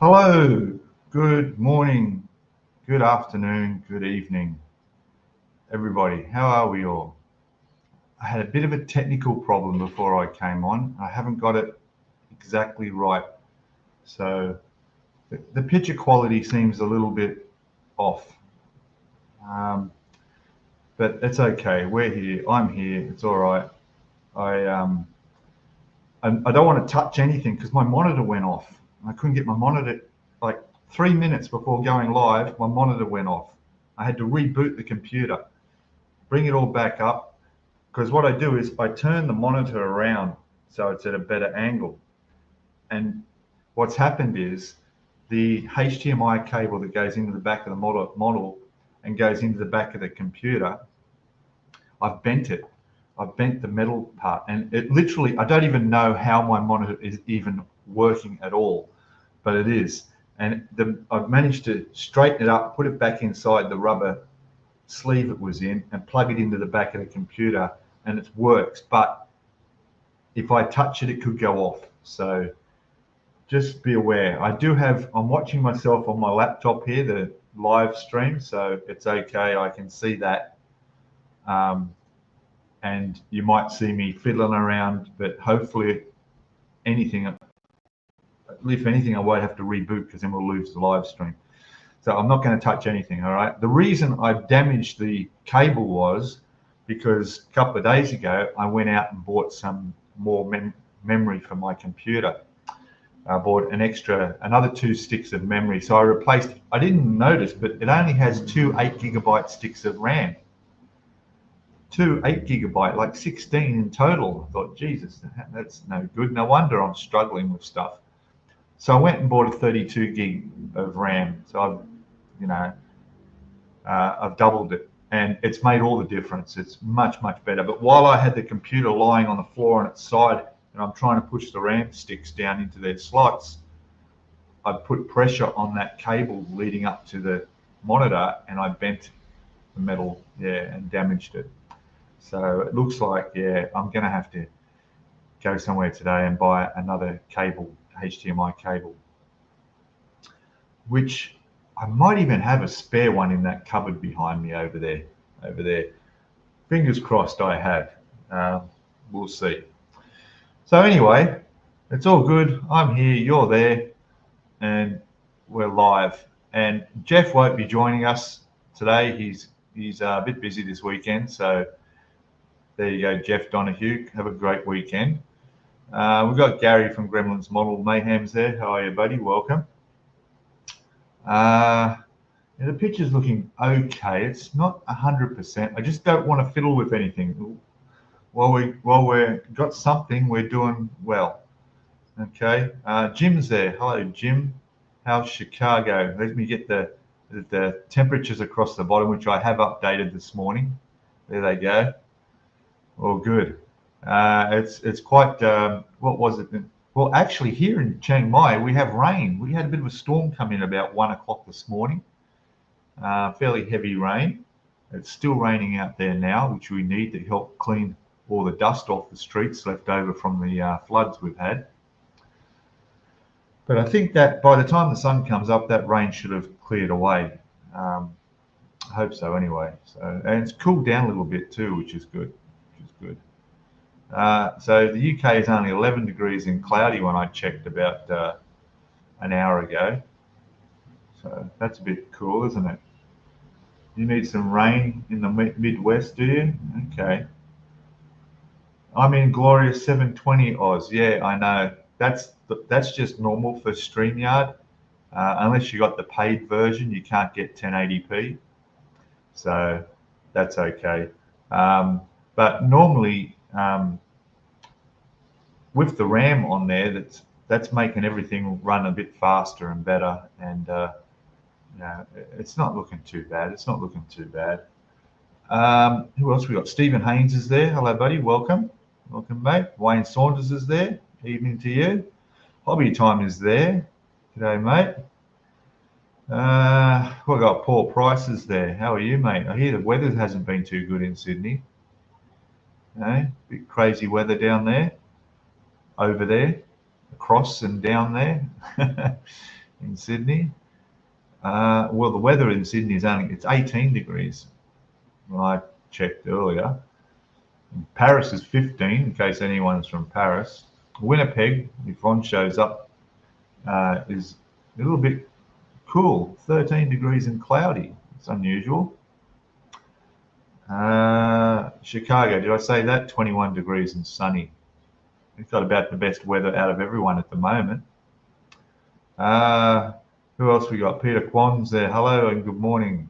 Hello, good morning, good afternoon, good evening, everybody. How are we all? I had a bit of a technical problem before I came on. I haven't got it exactly right. So the picture quality seems a little bit off. But it's okay. We're here. I'm here. It's all right. I don't want to touch anything because my monitor went off. I couldn't get my monitor, like 3 minutes before going live, my monitor went off. I had to reboot the computer, bring it all back up, because what I do is I turn the monitor around so it's at a better angle. And what's happened is the HDMI cable that goes into the back of the model and goes into the back of the computer, I've bent it. I've bent the metal part, and it literally, I don't even know how my monitor is even working at all, but it is. And I've managed to straighten it up, put it back inside the rubber sleeve it was in, and plug it into the back of the computer, and it works. But if I touch it, it could go off. So just be aware. I'm watching myself on my laptop here, the live stream, so it's okay. I can see that. And you might see me fiddling around, but hopefully if anything, I won't have to reboot because then we'll lose the live stream. So I'm not going to touch anything, all right? The reason I damaged the cable was because a couple of days ago, I went out and bought some more memory for my computer. I bought another 2 sticks of memory. So I didn't notice, but it only has 2 8GB sticks of RAM. 2 8GB, like 16 in total. I thought, Jesus, that's no good. No wonder I'm struggling with stuff. So I went and bought a 32 gig of RAM. So I've doubled it, and it's made all the difference. It's much, much better. But while I had the computer lying on the floor on its side, and I'm trying to push the RAM sticks down into their slots, I put pressure on that cable leading up to the monitor, and I bent the metal, and damaged it. So it looks like, I'm going to have to go somewhere today and buy another cable, HDMI cable, which I might even have a spare one in that cupboard behind me over there. Fingers crossed I have. We'll see. So anyway, it's all good. I'm here, you're there, and we're live. And Jeff won't be joining us today. He's a bit busy this weekend, so there you go, Jeff Donahue. Have a great weekend. We've got Gary from Gremlins Model Mayhems there. How are you, buddy? Welcome. The picture's looking okay. It's not 100%. I just don't want to fiddle with anything. While we've got something, we're doing well. Okay. Jim's there. Hello, Jim. How's Chicago? Let me get the temperatures across the bottom, which I have updated this morning. There they go. All good. It's quite, what was it? Well, actually here in Chiang Mai, we have rain. We had a bit of a storm come in about 1 o'clock this morning. Fairly heavy rain. It's still raining out there now, which we need to help clean all the dust off the streets left over from the floods we've had. But I think that by the time the sun comes up, that rain should have cleared away. I hope so anyway. And it's cooled down a little bit too, which is good. So the UK is only 11 degrees and cloudy when I checked about an hour ago. So that's a bit cool, isn't it? You need some rain in the Midwest, do you? Okay. I'm in glorious 720 Oz. Yeah, I know. That's just normal for StreamYard. Unless you got the paid version, you can't get 1080p. So that's okay. But normally, with the RAM on there, that's making everything run a bit faster and better. And it's not looking too bad. Who else we got? Stephen Haynes is there. Hello, buddy. Welcome, mate. Wayne Saunders is there. Evening to you. Hobby Time is there. G'day, mate. We've got Paul Price is there. How are you, mate? I hear the weather hasn't been too good in Sydney. Bit crazy weather down there, over there, across and down there. in Sydney. Well, the weather in Sydney it's 18 degrees when I checked earlier. Paris is 15, in case anyone's from Paris. Winnipeg, if Ron shows up, is a little bit cool, 13 degrees and cloudy. It's unusual. Chicago, did I say that? 21 degrees and sunny. We've got about the best weather out of everyone at the moment. Who else we got? Peter Kwan's there. Hello and good morning.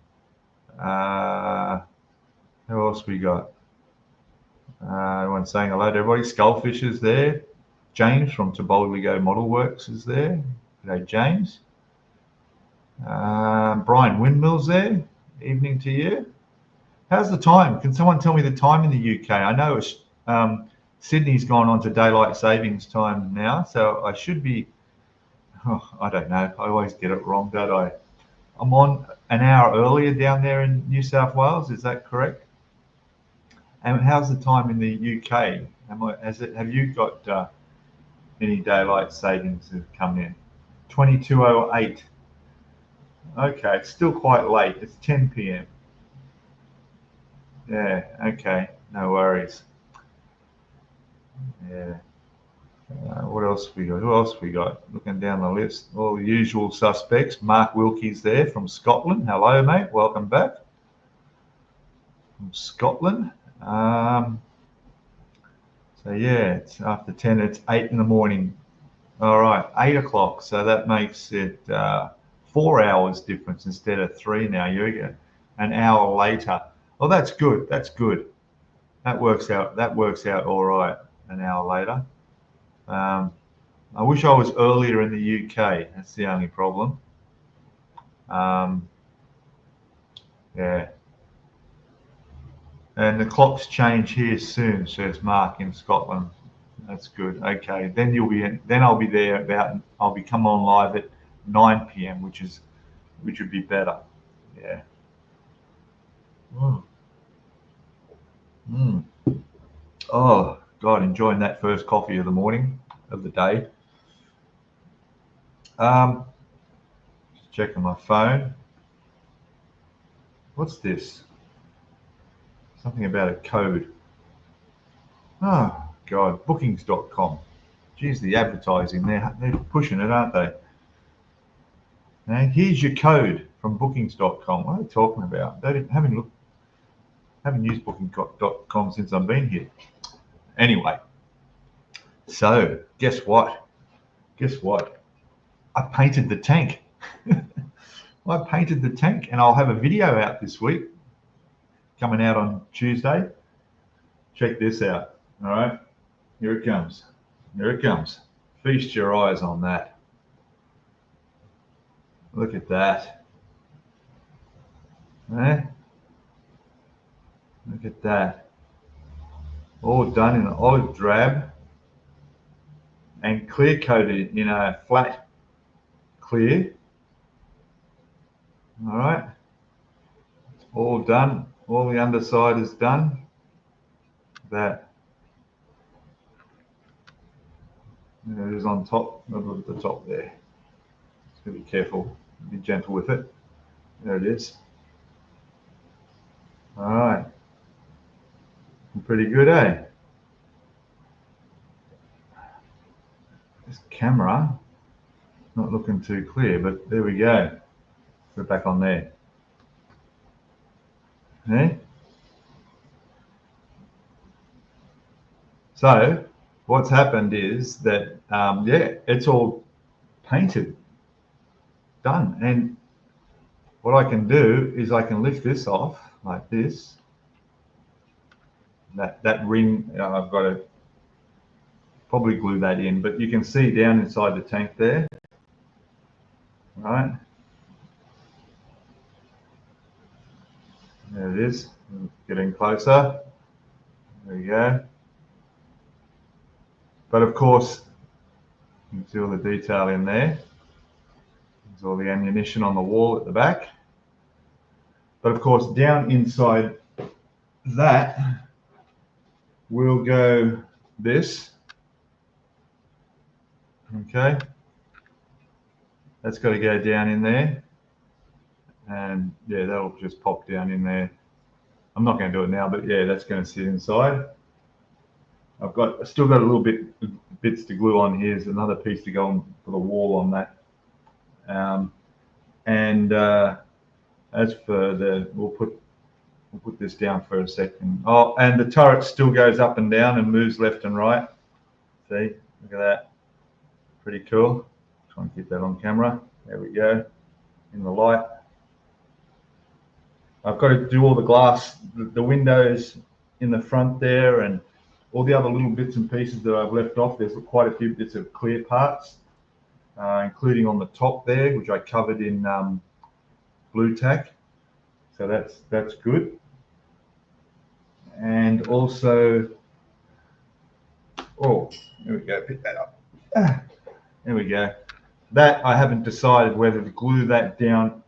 Who else we got? Everyone's saying hello to everybody. Skullfish is there. James from Tobolligo Model Works is there. G'day, James. Brian Windmill's there. Evening to you. How's the time? Can someone tell me the time in the UK? I know Sydney's gone on to daylight savings time now, so I should be, I don't know, I always get it wrong, don't I? I'm on an hour earlier down there in New South Wales, is that correct? And how's the time in the UK? Have you got any daylight savings that have come in? 22:08. Okay, it's still quite late. It's 10 p.m. Yeah, okay, no worries. Yeah. What else we got? Who else we got? Looking down the list, all the usual suspects. Mark Wilkie's there from Scotland. Hello, mate. Welcome back from Scotland. So yeah, it's after 10. It's 8 in the morning. All right, 8 o'clock. So that makes it 4 hours difference instead of 3 now. You're an hour later. Oh, that's good. That's good. That works out. That works out all right. An hour later. I wish I was earlier in the UK. That's the only problem. Yeah. And the clocks change here soon, says Mark in Scotland. That's good. Okay, then you'll be in, then I'll be there about. I'll be come on live at 9 p.m., which would be better. Yeah. Oh God, enjoying that first coffee of the morning of the day. Just checking my phone. What's this? Something about a code. Oh God, bookings.com. Geez, the advertising, they're pushing it, aren't they? Now, here's your code from bookings.com. What are they talking about? Haven't used booking.com since I've been here. Anyway, so guess what? I painted the tank. I painted the tank, and I'll have a video out this week, coming out on Tuesday. Check this out. All right, here it comes. Here it comes. Feast your eyes on that. Look at that. Eh? Look at that. All done in an olive drab and clear coated in a flat clear. All right. All done. All the underside is done. That. It is on top. Look at the top there. Just gotta be careful. Be gentle with it. There it is. All right. Pretty good, eh? This camera not looking too clear, but there we go. We're back on there. Okay. So what's happened is that, yeah, it's all painted, done. And what I can do is I can lift this off like this. That ring, I've got to probably glue that in, but you can see down inside the tank there. All right. There it is. Getting closer. There you go. But of course, you can see all the detail in there. There's all the ammunition on the wall at the back. But of course, down inside that will go this. Okay. That's got to go down in there. And yeah, that'll just pop down in there. I'm not going to do it now, but yeah, that's going to sit inside. I still got a little bits to glue on. Here's another piece to go on for the wall on that. As for we'll put this down for a second. Oh, and the turret still goes up and down and moves left and right. See, look at that. Pretty cool. Try and keep that on camera. There we go. In the light. I've got to do all the glass, the windows in the front there, and all the other little bits and pieces that I've left off. There's quite a few bits of clear parts, including on the top there, which I covered in blue tack. So that's good. And also, oh, there we go. Pick that up. There we go. That I haven't decided whether to glue that down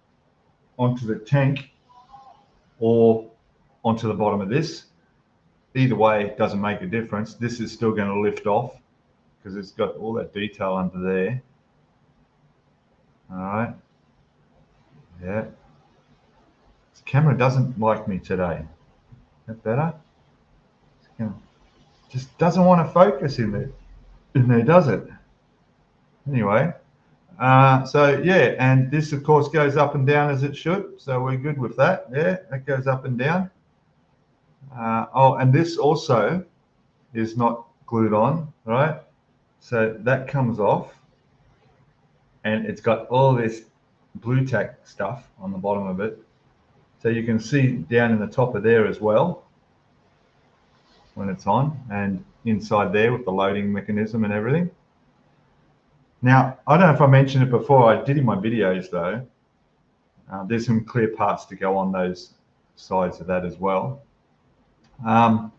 onto the tank or onto the bottom of this. Either way, it doesn't make a difference. This is still going to lift off because it's got all that detail under there. All right. Yeah. This camera doesn't like me today. Is that better? Just doesn't want to focus in there, does it? Anyway. So yeah, and this of course goes up and down as it should, so we're good with that. Yeah, that goes up and down. Oh, and this also is not glued on, right? So that comes off, and it's got all this blue tack stuff on the bottom of it. So you can see down in the top of there as well when it's on, and inside there with the loading mechanism and everything. Now, I don't know if I mentioned it before, I did in my videos though. There's some clear parts to go on those sides of that as well. Over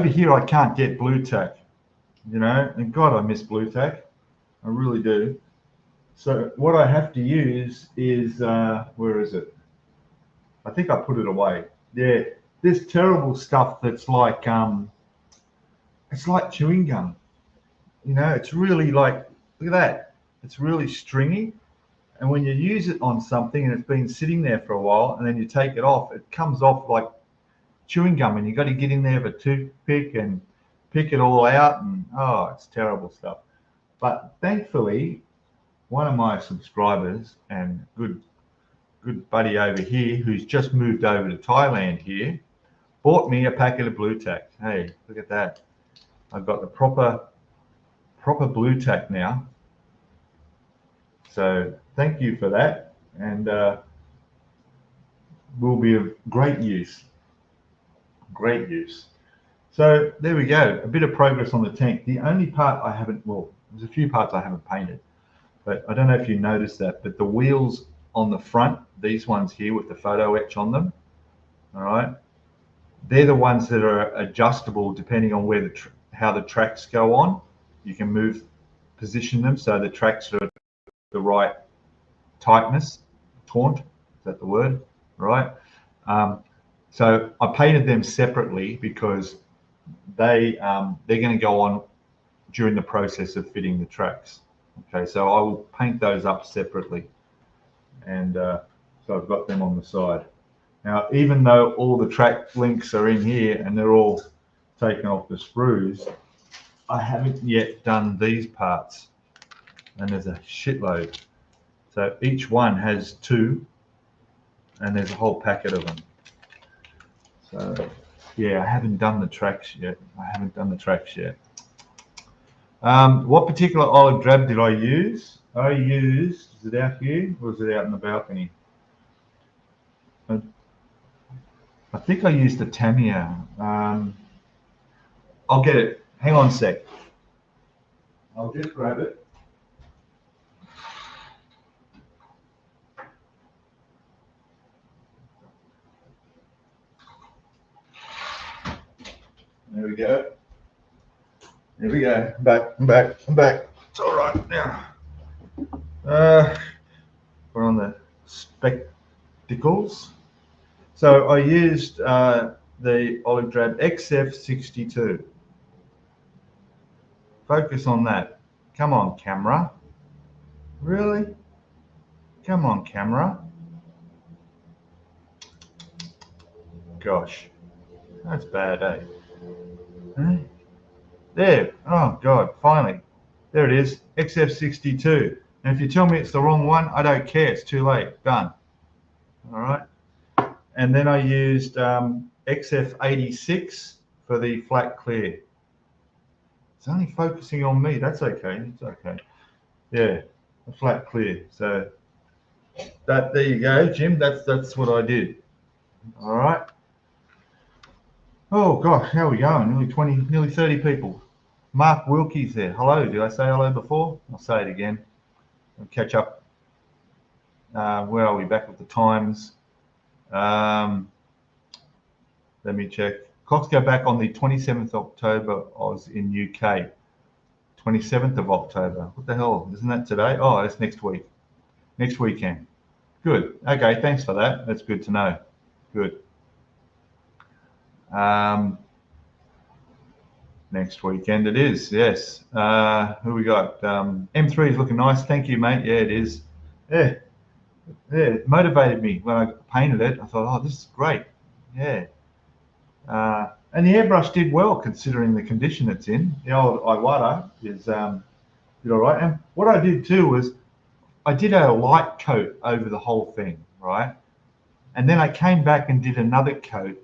here, I can't get blue tack, you know, and God, I miss blue tack. I really do. So what I have to use is, where is it? I think I put it away. Yeah, this terrible stuff that's like, it's like chewing gum. You know, it's really like, look at that. It's really stringy. And when you use it on something and it's been sitting there for a while and then you take it off, it comes off like chewing gum, and you've got to get in there with a toothpick and pick it all out. And oh, it's terrible stuff. But thankfully, one of my subscribers and good buddy over here, who's just moved over to Thailand here, bought me a packet of blue tack. Hey, look at that. I've got the proper blue tack now. So thank you for that, and will be of great use. Great use. So there we go, a bit of progress on the tank. The only part I haven't, well, there's a few parts I haven't painted, but I don't know if you noticed that, but the wheels on the front, these ones here with the photo etch on them, all right, they're the ones that are adjustable depending on where how the tracks go on. You can position them so the tracks are the right tightness, taunt, is that the word, right? So I painted them separately because they're going to go on during the process of fitting the tracks. Okay, so I will paint those up separately, and so I've got them on the side. Now, even though all the track links are in here and they're all taken off the sprues, I haven't yet done these parts, and there's a shitload. So each one has 2, and there's a whole packet of them. So yeah, I haven't done the tracks yet. What particular olive drab did I use? Is it out here or is it out in the balcony? I think I used the Tamiya. I'll get it. Hang on a sec. I'll just grab it. There we go. There we go. I'm back. It's all right now. We're on the spectacles. So I used the olive drab XF62. Focus on that. Come on, camera. Really? Come on, camera. Gosh, that's bad, eh? Huh? There. Oh, God, finally. There it is, XF62. And if you tell me it's the wrong one, I don't care. It's too late. Done. All right. And then I used XF86 for the flat clear. It's only focusing on me. That's okay. It's okay. Yeah, a flat clear. So that there you go, Jim. That's what I did. All right. Oh gosh, how are we going? Nearly 20, nearly 30 people. Mark Wilkie's there. Hello. Did I say hello before? I'll say it again. I'll catch up. Where are we? Back with the times. Let me check. Clocks go back on the 27th of October. I was in UK. 27th of October. What the hell? Isn't that today? Oh, it's next week. Next weekend. Good. Okay, thanks for that. That's good to know. Good. Next weekend it is, yes. Who we got? M3 is looking nice. Thank you, mate. Yeah, it is. Yeah. Yeah, it motivated me when I painted it. I thought, oh, this is great. Yeah. And the airbrush did well considering the condition it's in. The old Iwata is did all right. And what I did too was I did a light coat over the whole thing, right? And then I came back and did another coat.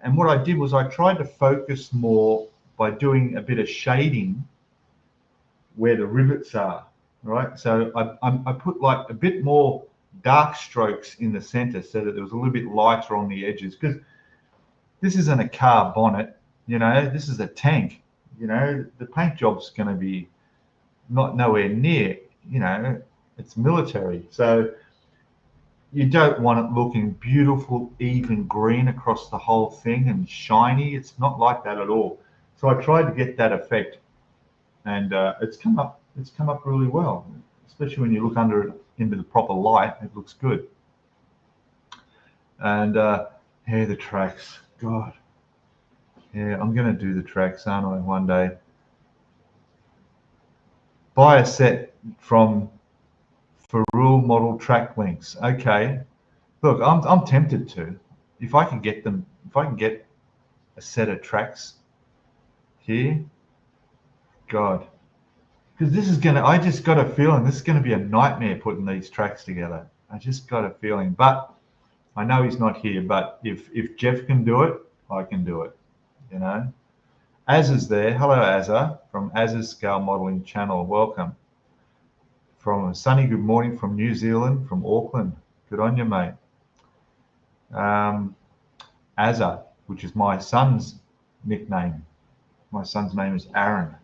And what I did was I tried to focus more by doing a bit of shading where the rivets are, right? So I put like a bit more dark strokes in the center so that there was a little bit lighter on the edges, because this isn't a car bonnet, you know, this is a tank, you know, the paint job's going to be not nowhere near, you know, it's military. So you don't want it looking beautiful, even green across the whole thing and shiny. It's not like that at all. So I tried to get that effect, and it's come up really well, especially when you look under it into the proper light. It looks good. And yeah, the tracks. God. Yeah, I'm going to do the tracks, aren't I, one day? Buy a set from Rule Model Track Links. Okay. Look, I'm tempted to. If I can get them, if I can get a set of tracks here, God. Because this is going to, I just got a feeling this is going to be a nightmare putting these tracks together. I just got a feeling. But I know he's not here, but if Jeff can do it, I can do it, you know. Azza's there. Hello, Azza, from Azza's Scale Modeling channel. Welcome. From a sunny good morning from New Zealand, from Auckland. Good on you, mate. Azza, which is my son's nickname. My son's name is Aaron.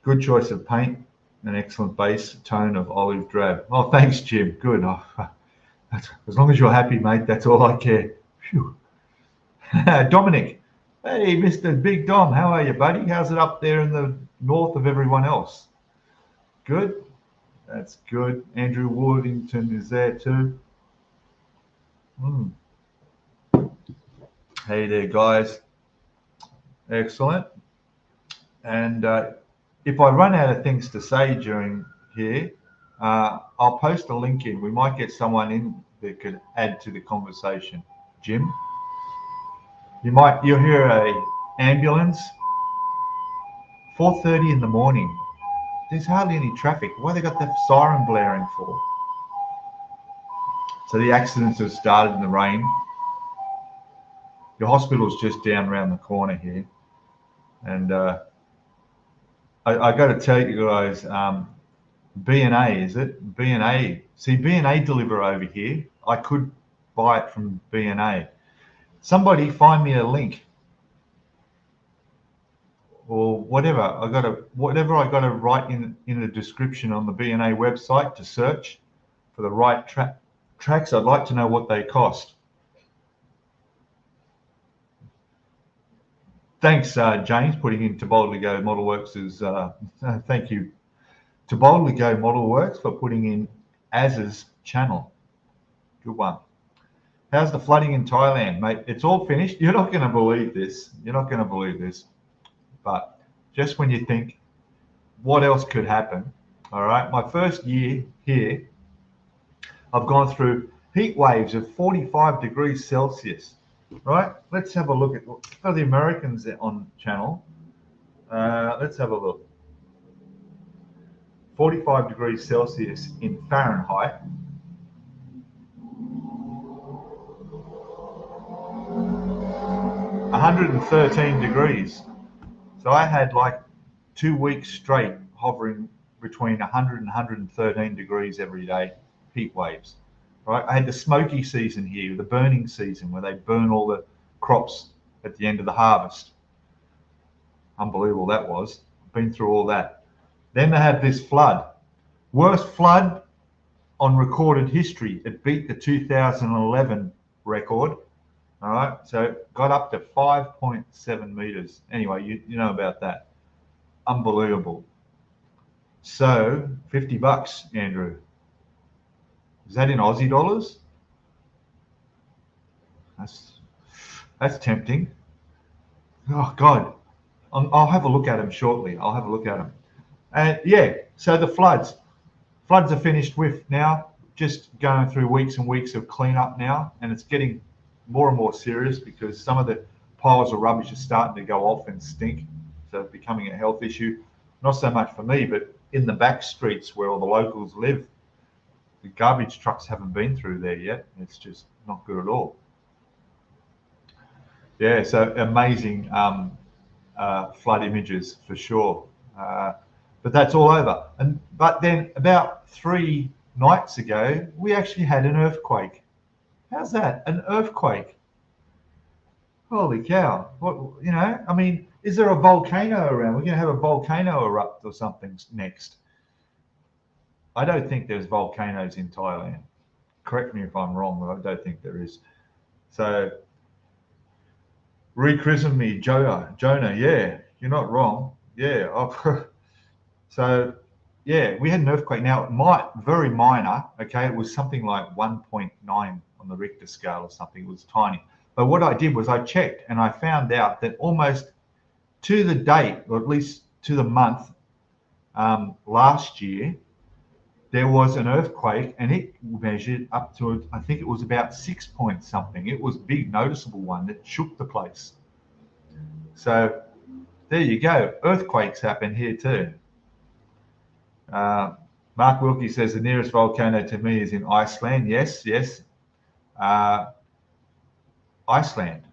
Good choice of paint. An excellent base tone of olive drab. Oh, thanks, Jim. Good. Oh, as long as you're happy, mate, that's all I care. Phew. Dominic. Hey, Mr. Big Dom. How are you, buddy? How's it up there in the north of everyone else? Good. That's good. Andrew Woodington is there too. Hey there, guys. Excellent. And if I run out of things to say during here, I'll post a link in. We might get someone in that could add to the conversation. Jim, you'll hear a ambulance. 4:30 in the morning. There's hardly any traffic. Why they got the siren blaring for? So the accidents have started in the rain. Your hospital's just down around the corner here, and I got to tell you guys, B&A, is it? B&A. See, B&A deliver over here. I could buy it from B&A. Somebody find me a link or whatever. Whatever I got to write in the description on the B&A website to search for the right tracks. I'd like to know what they cost. Thanks, James, putting in To Boldly Go Model Works. Thank you, To Boldly Go Model Works, for putting in Az's channel. Good one. How's the flooding in Thailand, mate? It's all finished. You're not going to believe this. You're not going to believe this. But just when you think, what else could happen? All right, my first year here, I've gone through heat waves of 45 degrees Celsius. Right, let's have a look at for the Americans on channel. Let's have a look. 45 degrees Celsius in Fahrenheit. 113 degrees. So I had like 2 weeks straight hovering between 100 and 113 degrees every day, heat waves. Right? I had the smoky season here, the burning season, where they burn all the crops at the end of the harvest. Unbelievable that was. Been through all that. Then they have this flood. Worst flood on recorded history. It beat the 2011 record. All right, so got up to 5.7 meters. Anyway, you know about that. Unbelievable. So $50, Andrew. Is that in Aussie dollars? That's tempting. Oh God, I'll have a look at them shortly. I'll have a look at them. And yeah, so the floods are finished with now. Just going through weeks and weeks of cleanup now, and it's getting more and more serious because some of the piles of rubbish are starting to go off and stink. So it's becoming a health issue. Not so much for me, but in the back streets where all the locals live, the garbage trucks haven't been through there yet. It's just not good at all. Yeah, so amazing flood images for sure. But that's all over. But then about 3 nights ago, we actually had an earthquake. How's that? An earthquake? Holy cow. What, you know, I mean, is there a volcano around? We're going to have a volcano erupt or something next. I don't think there's volcanoes in Thailand. Correct me if I'm wrong, but I don't think there is. So, rechristen me, Jonah. Yeah, you're not wrong. Yeah. So, yeah, we had an earthquake. Now, very minor, okay? It was something like 1.9 on the Richter scale or something. It was tiny. But what I did was I checked and I found out that almost to the date, or at least to the month last year, there was an earthquake and it measured up to, I think it was about 6 point something. It was a big, noticeable one that shook the place. So there you go. Earthquakes happen here too. Mark Wilkie says the nearest volcano to me is in Iceland. Yes. Iceland.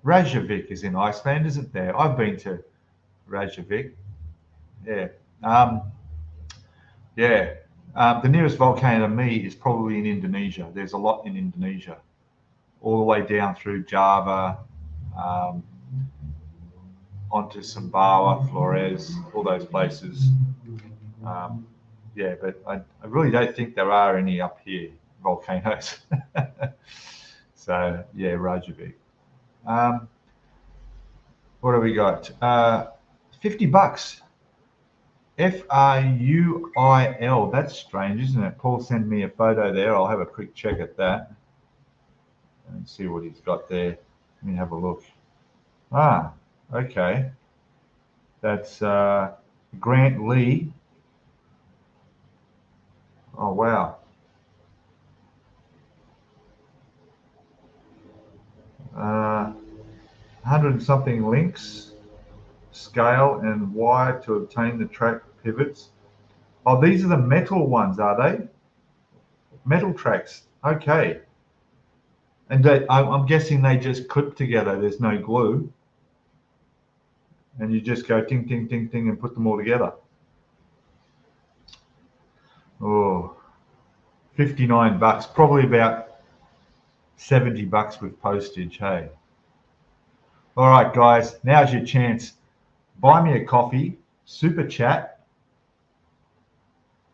Reykjavik is in Iceland, isn't there? I've been to Reykjavik. Yeah. The nearest volcano to me is probably in Indonesia. There's a lot in Indonesia, all the way down through Java, onto Sumbawa, Flores, all those places. But I really don't think there are any up here, volcanoes. So, yeah, Reykjavik. What have we got? $50. FRUIL. That's strange, isn't it? Paul sent me a photo there. I'll have a quick check at that and see what he's got there. Let me have a look. Okay. That's Grant Lee. Oh, wow. 100 and something links, scale and wire to obtain the track pivots. Oh, these are the metal ones, are they? Metal tracks. Okay. And I'm guessing they just clip together. There's no glue. And you just go ting, ting, ting, ting and put them all together. Oh, $59, probably about $70 with postage, hey. All right, guys, now's your chance. Buy me a coffee, super chat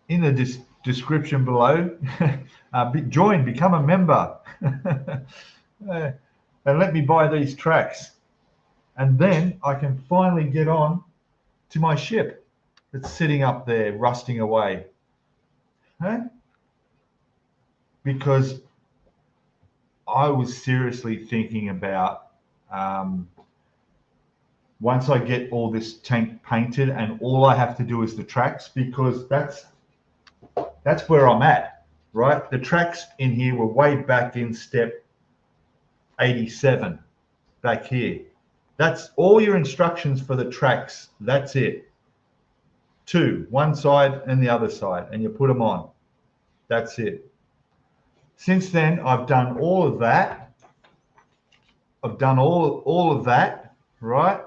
in the description below. Become a member, and let me buy these tracks. And then I can finally get on to my ship that's sitting up there rusting away. Because I was seriously thinking about once I get all this tank painted and all I have to do is the tracks, because that's That's where I'm at, right? The tracks in here were way back in step 87, back here. That's all your instructions for the tracks. That's it. Two, one side and the other side, and you put them on. That's it. Since then, I've done all of that. I've done all of that, right?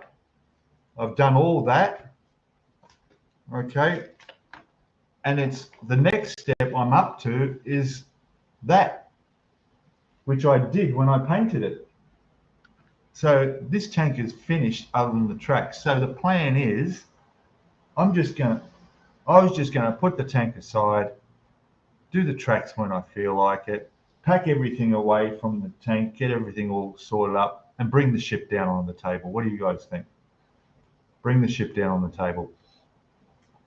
I've done all that. Okay. And it's the next step I'm up to is that, which I did when I painted it. So this tank is finished other than the tracks. So the plan is I was just gonna put the tank aside, do the tracks when I feel like it, pack everything away from the tank, get everything all sorted up, and bring the ship down on the table. What do you guys think? Bring the ship down on the table.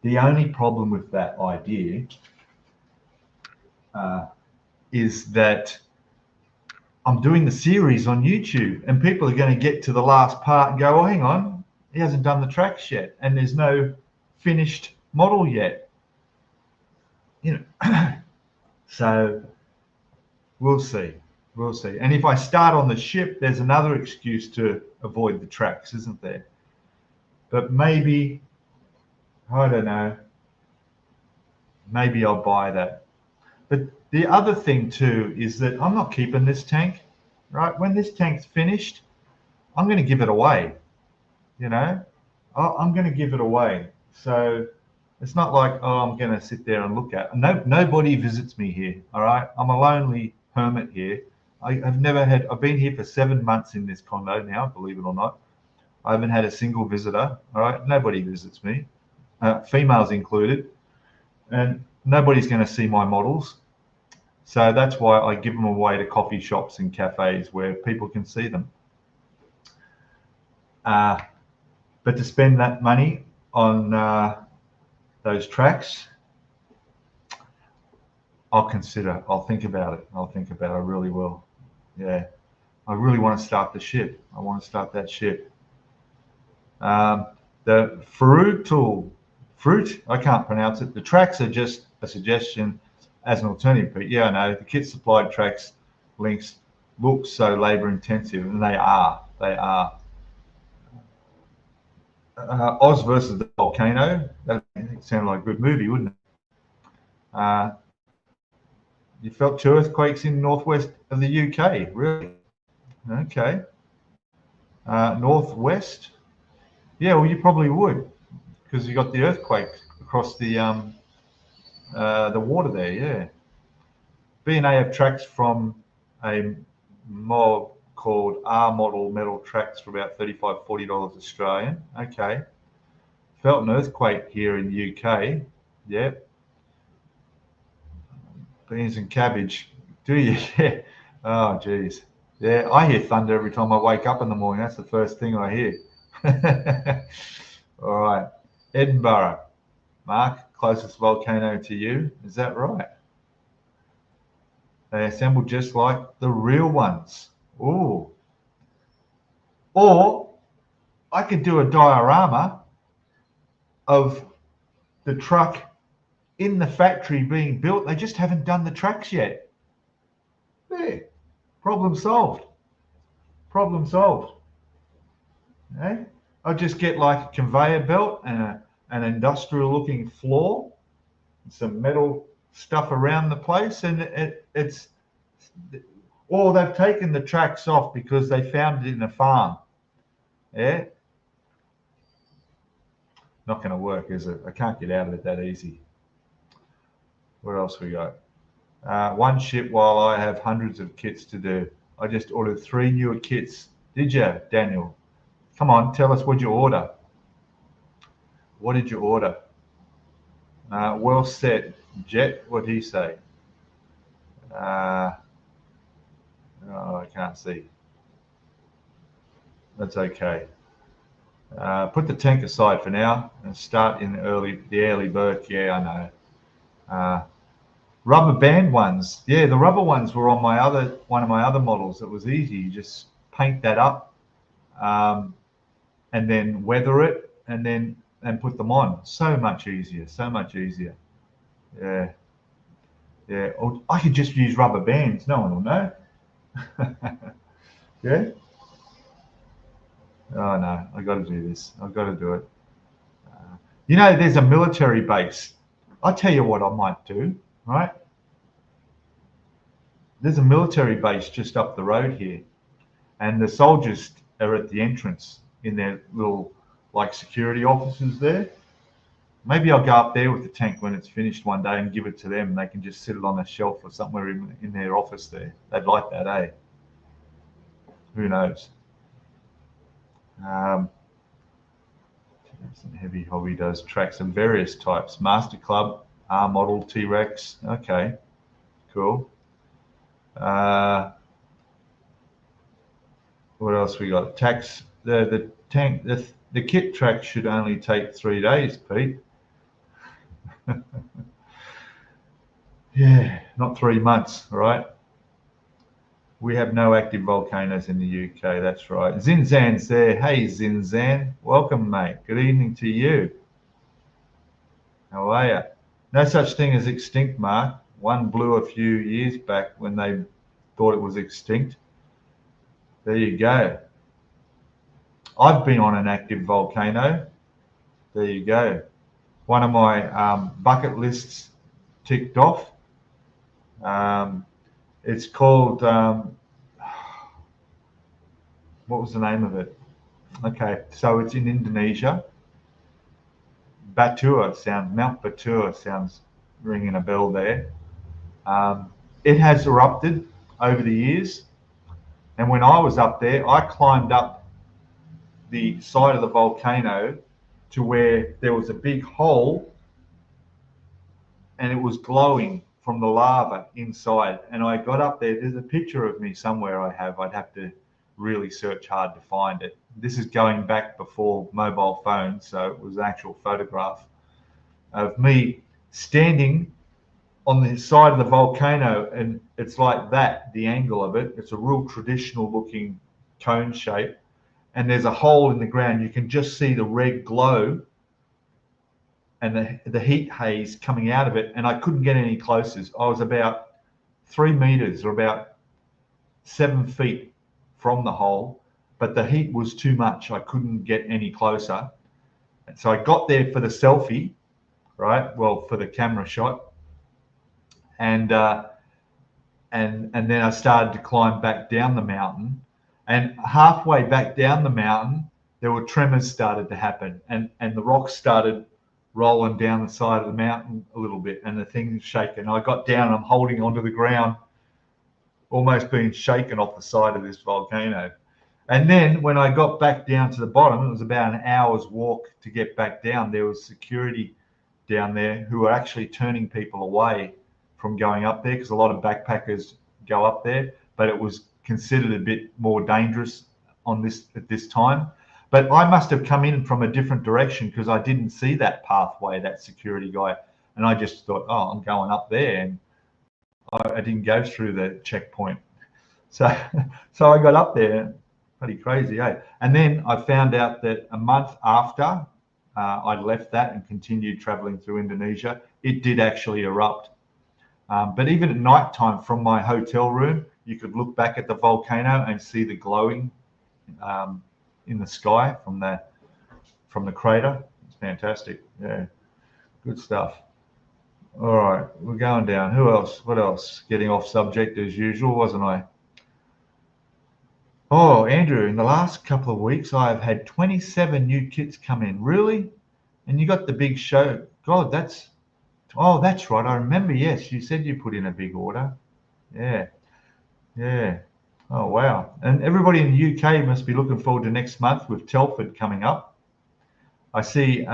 The only problem with that idea is that I'm doing the series on YouTube, and people are going to get to the last part and go, "Oh, hang on, he hasn't done the tracks yet, and there's no finished model yet." You know, so we'll see. We'll see. And if I start on the ship, there's another excuse to avoid the tracks, isn't there? But maybe, I don't know, maybe I'll buy that. But the other thing too is that I'm not keeping this tank, right? When this tank's finished, I'm going to give it away, you know? I'm going to give it away. So it's not like, oh, I'm going to sit there and look at it. Nobody visits me here, all right? I'm a lonely hermit here. I've been here for 7 months in this condo now, believe it or not. I haven't had a single visitor, all right? Nobody visits me, females included, and nobody's going to see my models. So that's why I give them away to coffee shops and cafes where people can see them. But to spend that money on those tracks, I'll consider. I'll think about it. I really will. Yeah. I really want to start the ship. I want to start that ship. The fruit, I can't pronounce it. The tracks are just a suggestion as an alternative. But yeah, I know the kit supplied tracks links look so labor intensive, and they are. Oz versus the volcano. That sounded like a good movie, wouldn't it? You felt 2 earthquakes in northwest of the UK, really? Okay. Northwest? Yeah, well, you probably would, because you got the earthquake across the water there. Yeah. B&A have tracks from a mob called R model metal tracks for about $35–40 Australian. Okay. Felt an earthquake here in the UK. Yep. Beans and cabbage. Do you? Yeah. Oh, geez. Yeah, I hear thunder every time I wake up in the morning. That's the first thing I hear. All right. Edinburgh. Mark, closest volcano to you. Is that right? They assemble just like the real ones. Ooh. Or I could do a diorama of the truck in the factory being built. They just haven't done the tracks yet. There. Problem solved. Problem solved. Okay? I'll just get like a conveyor belt and an industrial looking floor, some metal stuff around the place, and it's, or they've taken the tracks off because they found it in a farm. Yeah. Not going to work, is it? I can't get out of it that easy. What else we got? One ship while I have hundreds of kits to do. I just ordered 3 newer kits. Did you, Daniel? Come on, tell us what you order. What did you order? Well set, Jet. What did he say? Oh, I can't see. That's okay. Put the tank aside for now and start in the early birth. Yeah, I know. Rubber band ones. Yeah, the rubber ones were on one of my other models. It was easy. You just paint that up, and then weather it, and put them on. So much easier. So much easier. Yeah. Yeah, or I could just use rubber bands. No one will know. Yeah. Oh no, I got to do this. I've got to do it. You know, there's a military base. I'll tell you what I might do, right? There's a military base just up the road here, and the soldiers are at the entrance in their little, like, security offices there. Maybe I'll go up there with the tank when it's finished one day and give it to them. They can just sit it on a shelf or somewhere in their office there. They'd like that, eh? Who knows? Um, some heavy hobby does tracks of various types. Master Club, R model, T-Rex. Okay, cool. What else we got? Tax. The tank. The kit track should only take 3 days, Pete. Yeah, not 3 months, right? We have no active volcanoes in the UK. That's right. Zinzan's there. Hey, Zinzan. Welcome, mate. Good evening to you. How are you? No such thing as extinct, Mark. One blew a few years back when they thought it was extinct. There you go. I've been on an active volcano. There you go. One of my bucket lists ticked off. It's called, what was the name of it? Okay, so it's in Indonesia. Mount Batur sounds ringing a bell there. It has erupted over the years. And when I was up there, I climbed up the side of the volcano to where there was a big hole and it was glowing from the lava inside. And I got up there. There's a picture of me somewhere I'd have to really search hard to find it. This is going back before mobile phones, so it was an actual photograph of me standing on the side of the volcano, and it's like that, the angle of it. It's a real traditional looking cone shape, and there's a hole in the ground. You can just see the red glow and the heat haze coming out of it, and I couldn't get any closer. I was about 3 meters or about 7 feet from the hole, but the heat was too much. I couldn't get any closer. And so I got there for the selfie, right? Well, for the camera shot. And then I started to climb back down the mountain. And halfway back down the mountain, there were tremors started to happen, and the rocks started rolling down the side of the mountain a little bit, and the thing's shaking. I got down, I'm holding onto the ground, almost being shaken off the side of this volcano. And then when I got back down to the bottom, it was about an hour's walk to get back down. There was security down there who were actually turning people away from going up there, because a lot of backpackers go up there, but it was considered a bit more dangerous at this time. But I must have come in from a different direction, because I didn't see that pathway, that security guy, and I just thought, oh, I'm going up there, and I didn't go through the checkpoint. So I got up there. Pretty crazy, eh? And then I found out that a month after I'd left that and continued traveling through Indonesia, it did actually erupt. But even at night time, from my hotel room, you could look back at the volcano and see the glowing in the sky from the crater. It's fantastic. Yeah, good stuff. All right, we're going down. Who else? What else? Getting off subject as usual, wasn't I? Oh, Andrew, in the last couple of weeks, I've had 27 new kits come in. Really? And you got the big show. God, that's right. I remember. Yes, you said you put in a big order. Yeah. Yeah. Oh, wow. And everybody in the UK must be looking forward to next month with Telford coming up. I see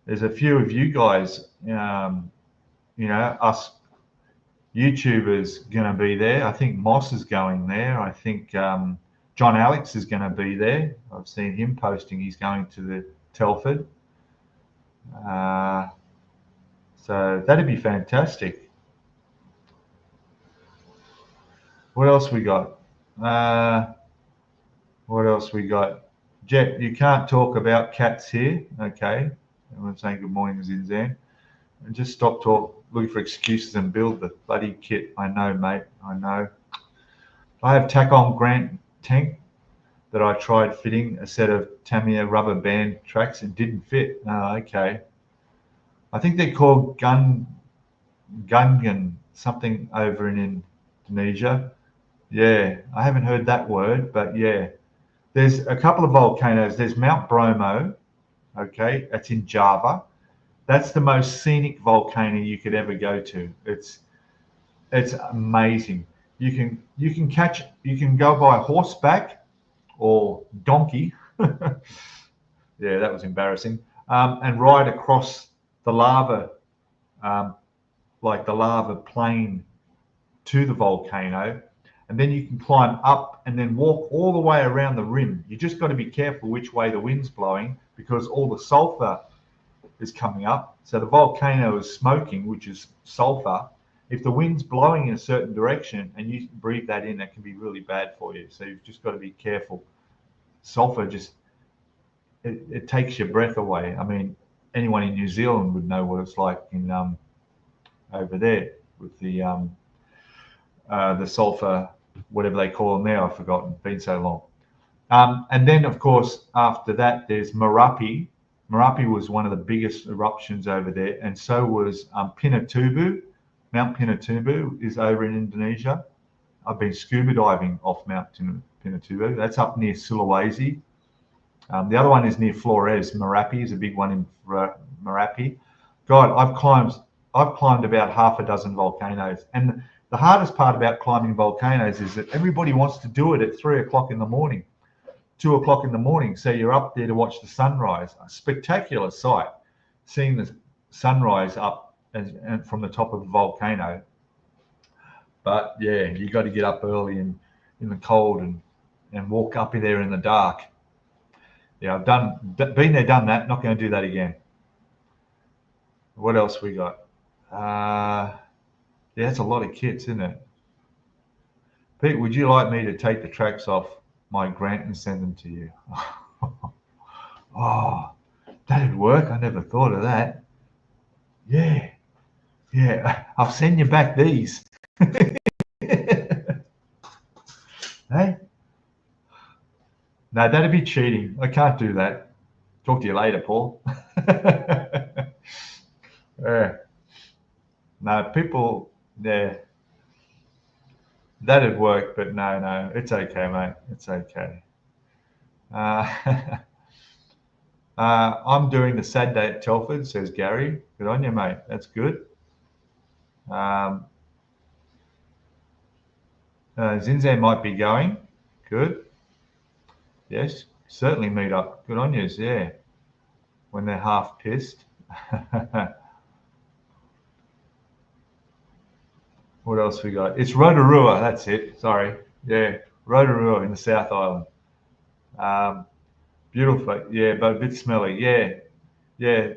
there's a few of you guys, us YouTubers going to be there. I think Moss is going there. I think John Alex is going to be there. I've seen him posting he's going to the Telford. So that'd be fantastic. What else we got? What else we got? Jet, you can't talk about cats here. Okay. Everyone's saying good morning, Zinzan. And just stop looking for excuses and build the bloody kit. I know, mate. I know. I have tack-on Grant tank that I tried fitting a set of Tamiya rubber band tracks. It didn't fit. Oh, okay. I think they're called Gungan, something over in Indonesia. Yeah, I haven't heard that word, but yeah. There's a couple of volcanoes. There's Mount Bromo, okay, that's in Java. That's the most scenic volcano you could ever go to. It's amazing. You can go by horseback or donkey. Yeah, that was embarrassing. And ride across the lava, like the lava plain to the volcano. And then you can climb up and then walk all the way around the rim. You just got to be careful which way the wind's blowing because all the sulfur is coming up. So the volcano is smoking, which is sulfur. If the wind's blowing in a certain direction and you breathe that in, that can be really bad for you. So you've just got to be careful. Sulfur just, it takes your breath away. I mean, anyone in New Zealand would know what it's like in over there with the sulfur, whatever they call them now. I've forgotten. Been so long. And then, of course, after that, there's Merapi. Merapi was one of the biggest eruptions over there, and so was Pinatubo. Mount Pinatubo is over in Indonesia. I've been scuba diving off Mount Pinatubo. That's up near Sulawesi. The other one is near Flores. Merapi is a big one in Merapi. God, I've climbed about half a dozen volcanoes, and the hardest part about climbing volcanoes is that everybody wants to do it at 3 o'clock in the morning, 2 o'clock in the morning. So you're up there to watch the sunrise. A spectacular sight, seeing the sunrise up and from the top of the volcano. But yeah, you got to get up early in the cold and walk up in there in the dark. Yeah, I've been there, done that. Not going to do that again. What else we got? Yeah, that's a lot of kits, isn't it? Pete, would you like me to take the tracks off my Grant and send them to you? Oh, that'd work. I never thought of that. Yeah. I'll send you back these. Hey? No, that'd be cheating. I can't do that. Talk to you later, Paul. Yeah. No, people, yeah, that'd work, but no, it's okay, mate. It's okay. I'm doing the Saturday at Telford, says Gary. Good on you, mate. That's good. Zinzan might be going. Good. Yes, certainly meet up. Good on you, yeah. When they're half pissed. What else we got? It's Rotorua, that's it. Sorry. Yeah, Rotorua in the South Island. Beautiful, yeah, but a bit smelly. Yeah.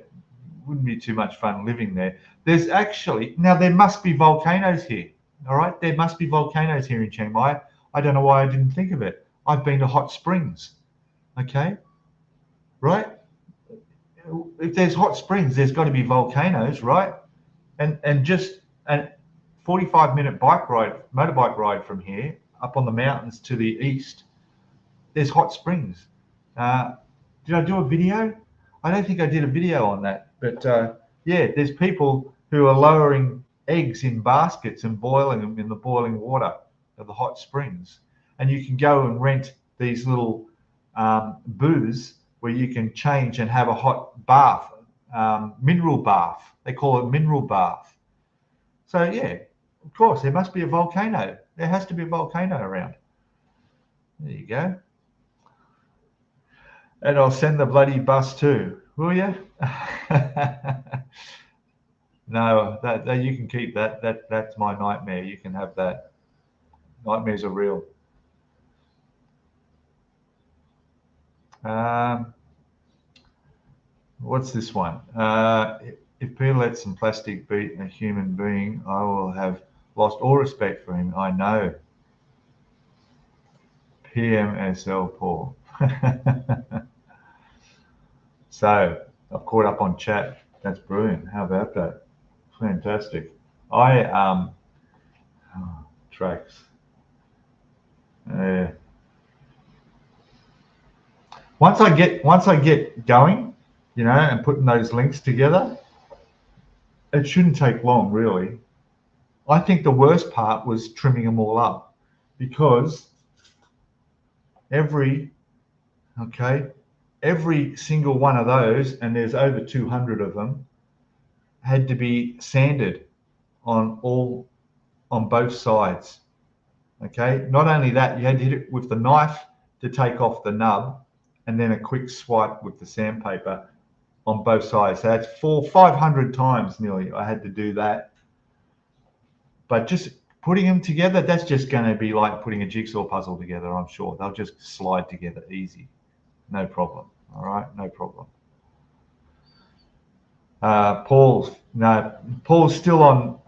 Wouldn't be too much fun living there. There's actually, now there must be volcanoes here. All right, there must be volcanoes here in Chiang Mai. I don't know why I didn't think of it. I've been to hot springs. Okay, right? If there's hot springs, there's got to be volcanoes, right? And just a 45-minute motorbike ride from here, up on the mountains to the east, there's hot springs. Did I do a video? I don't think I did a video on that, but yeah, there's people who are lowering eggs in baskets and boiling them in the boiling water of the hot springs. And you can go and rent these little booths where you can change and have a hot bath, mineral bath. They call it mineral bath. So yeah, of course, there must be a volcano. There has to be a volcano around. There you go. And I'll send the bloody bus too, will you? No, that you can keep that. That's my nightmare. You can have that. Nightmares are real. What's this one? If Peter lets some plastic beat a human being, I will have lost all respect for him. I know. PMSL Paul. So I've caught up on chat. That's brilliant. How about that? Fantastic. Tracks. Once I get going, and putting those links together, it shouldn't take long, really. I think the worst part was trimming them all up, because every single one of those, and there's over 200 of them, had to be sanded on both sides. Okay, not only that, you had to hit it with the knife to take off the nub, and then a quick swipe with the sandpaper on both sides. So that's 500 times nearly I had to do that. But just putting them together, that's just going to be like putting a jigsaw puzzle together, I'm sure. They'll just slide together easy. No problem. All right, no problem. Paul's still on,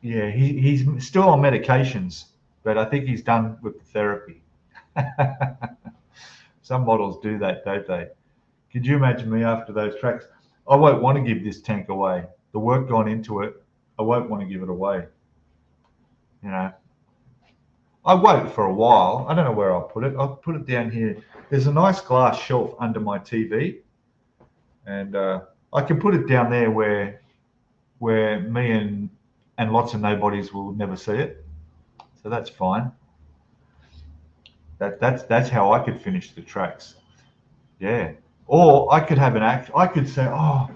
he's still on medications, but I think he's done with the therapy. Some models do that, don't they? Could you imagine me after those tracks? I won't want to give this tank away. The work gone into it, I won't want to give it away. I won't for a while. I don't know where I'll put it. I'll put it down here. There's a nice glass shelf under my TV, and I can put it down there where me and lots of nobodies will never see it. So that's fine. That's how I could finish the tracks. Yeah. Or I could have I could say, oh,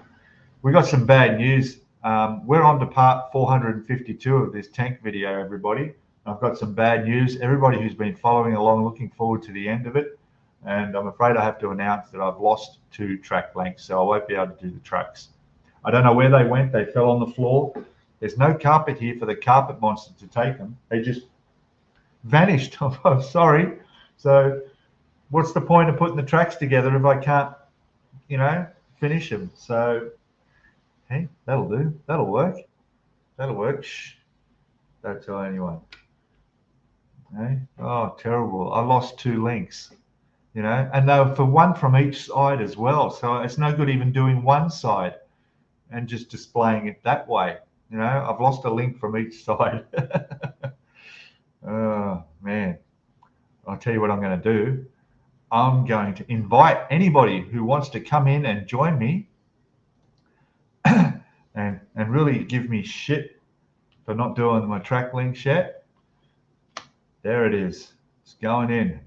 we got some bad news. We're on to part 452 of this tank video, everybody. I've got some bad news. Everybody who's been following along, looking forward to the end of it. And I'm afraid I have to announce that I've lost 2 track lengths, so I won't be able to do the tracks. I don't know where they went. They fell on the floor. There's no carpet here for the carpet monster to take them. They just vanished. I'm sorry. So what's the point of putting the tracks together if I can't, finish them? So, hey, that'll do. That'll work. That'll work. Shh. Don't tell anyone. Hey? Oh, terrible. I lost 2 links, and they were for one from each side as well. So it's no good even doing one side and just displaying it that way. I've lost a link from each side. Oh, man. I'll tell you what I'm going to do. I'm going to invite anybody who wants to come in and join me and really give me shit for not doing my track links yet. There it is. It's going in.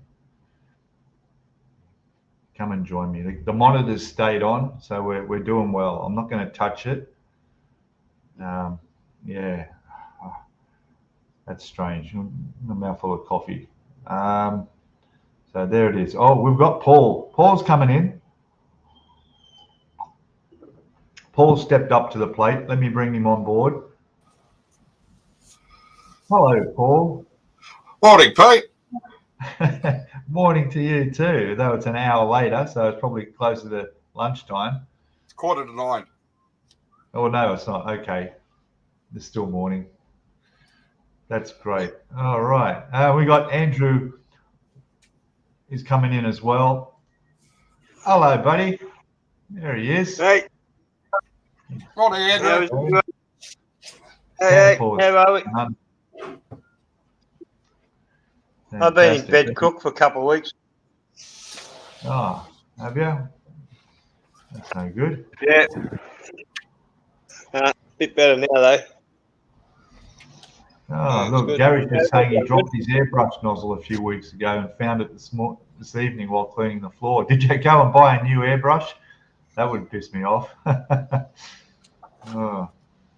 Come and join me. The monitor's stayed on, so we're doing well. I'm not going to touch it. Yeah. Oh, that's strange. A mouthful of coffee. So there it is. Oh, we've got Paul. Paul's coming in. Paul stepped up to the plate. Let me bring him on board. Hello, Paul. Morning, Pete. Morning to you too, though it's an hour later, so it's probably closer to lunchtime. It's 8:45. Oh, no, it's not. Okay. It's still morning. That's great. All right. We got Andrew. He's coming in as well. Hello, buddy. There he is. Hey. Morning, Andrew. Hey, how are we? I've been in bed cook for a couple of weeks. Oh, have you? That's no good. Yeah. A bit better now, though. Oh, look, Gary's just saying he dropped his airbrush nozzle a few weeks ago and found it this evening while cleaning the floor. Did you go and buy a new airbrush? That would piss me off. Oh,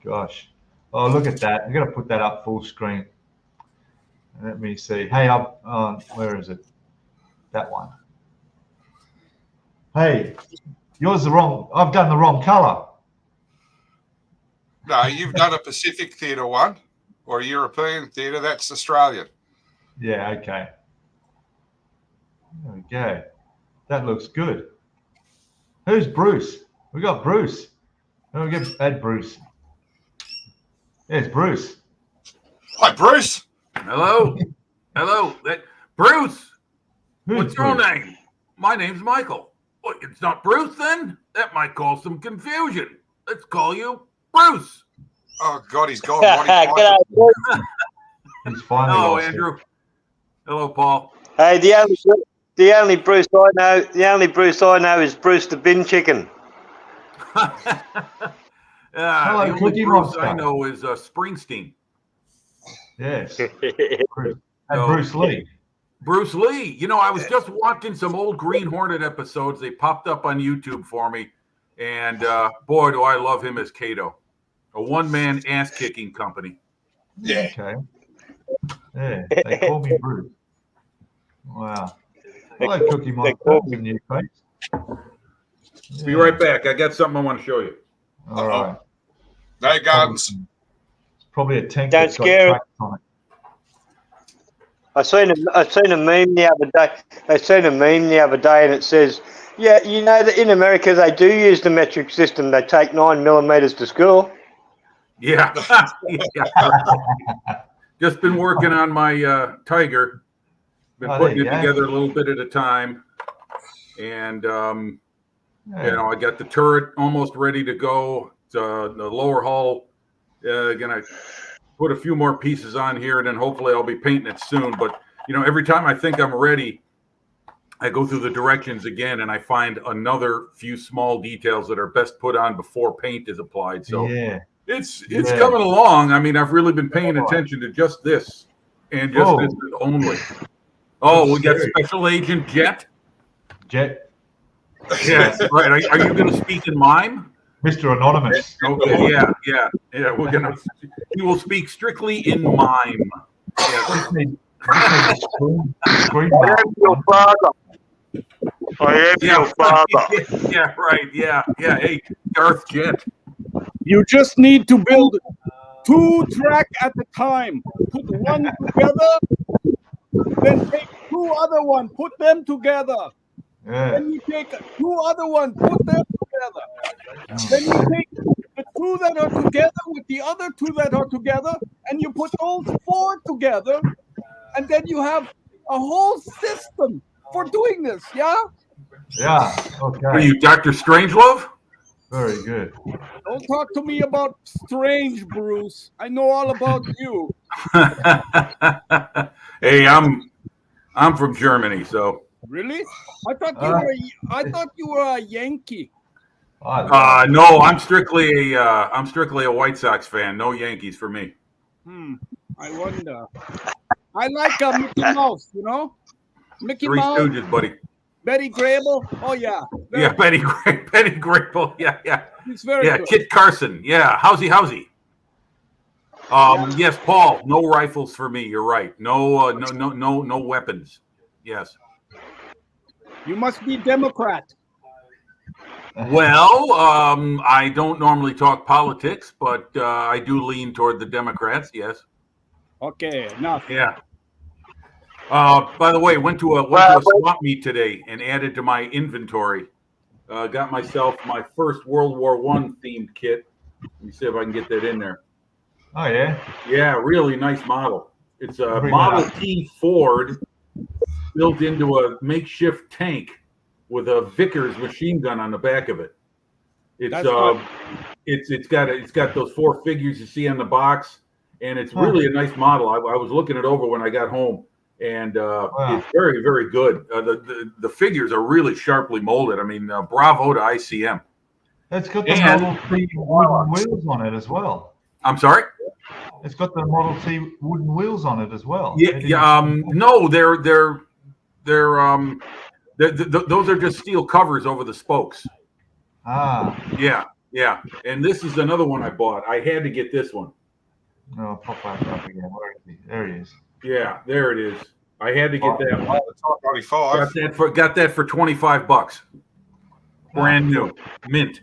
gosh. Oh, look at that. I'm going to put that up full screen. Let me see. Hey, where is it? That one. Hey, yours I've done the wrong color. No, you've done a Pacific Theatre one or a European theatre. That's Australian. Yeah, okay. There we go. That looks good. Who's Bruce? We got Bruce. Oh, we add Bruce. There's Bruce. Hi, Bruce. Hello. Hello. Bruce. Who's What's your Bruce? name? My name's Michael. Well, it's not Bruce then? That might cause some confusion. Let's call you Bruce. Oh God, he's gone. What he G'day, boys. He's finally Hello, lost it. Andrew. Hello, Paul. Hey, the only Bruce I know is Bruce the Bin Chicken. Hello, the only Cookie Bruce I Monster. know is Springsteen. Yes. Oh, And So- Bruce Lee. Bruce Lee. You know, I was just watching some old Green Hornet episodes. They popped up on YouTube for me. And boy, do I love him as Kato. A one-man ass-kicking company. Yeah. Okay. Yeah, they call me Bruce. Wow. Hello, Cookie Monster. call That's a new face. Be right back. I got something I want to show you. All right. No guns. It's probably a tank Don't that's got scare it. tracks on it. I seen a meme the other day. And it says, "Yeah, you know that in America they do use the metric system. They take 9mm to school." Yeah. Yeah. Just been working on my Tiger. Been Oh, putting there it you go. together a little bit at a time. And, Yeah. you know, I got the turret almost ready to go. The lower hull, gonna put a few more pieces on here, and then hopefully I'll be painting it soon. But, you know, every time I think I'm ready, I go through the directions again, and I find another few small details that are best put on before paint is applied. So Yeah. it's Yeah. coming along. I mean, I've really been paying attention to just this and just Whoa. this only. Oh, we got Scary. Special Agent Jet. Jet. Yes, right. Are you going to speak in mime? Mr. Anonymous. Okay, yeah. We're gonna. He will speak strictly in mime. Yeah. Just need the screen I am your father. I am your father. Yeah, right. Yeah. Hey, Darth Jet. You just need to build 2 track at a time. Put one together, then take 2 other one, put them together. Yeah. Then you take 2 other one, put them together. Then you take the 2 that are together with the other 2 that are together, and you put those 4 together, and then you have a whole system for doing this. Yeah. Yeah. Are Okay. you Dr. Strangelove? Very good. Don't talk to me about strange, Bruce. I know all about you. Hey, I'm from Germany, so. Really? I thought you were a Yankee. No, I'm strictly a White Sox fan. No Yankees for me. I wonder. I like Mickey Mouse, you know? Mickey Three Mouse, Stooges, buddy. Betty Grable. Oh, yeah. Yeah, Betty Grable. Yeah. He's very Yeah, good. Kit Carson. Yeah, howsy. Yes, Paul. No rifles for me. You're right. No weapons. Yes. You must be Democrat. Well, I don't normally talk politics, but I do lean toward the Democrats. Yes. Okay, enough. Yeah. By the way, went to a swap meet today and added to my inventory. Got myself my first World War I themed kit. Let me see if I can get that in there. Oh, yeah. Yeah, really nice model. It's a Bring Model that up. T Ford built into a makeshift tank with a Vickers machine gun on the back of it. It's That's it's got those 4 figures you see on the box, and it's really a nice model. I was looking it over when I got home, and it's very, very good. The figures are really sharply molded. I mean, bravo to ICM. It's got the And- Model T wooden wheels on it as well. I'm sorry. It's got the Model T wooden wheels on it as well. No, they're those are just steel covers over the spokes. Ah. Yeah. And this is another one I bought. I had to get this one. No, pop back up again. Where is he? There he is. Yeah, there it is. I had to get that one. The Type 95. Got that for $25. Brand new, mint.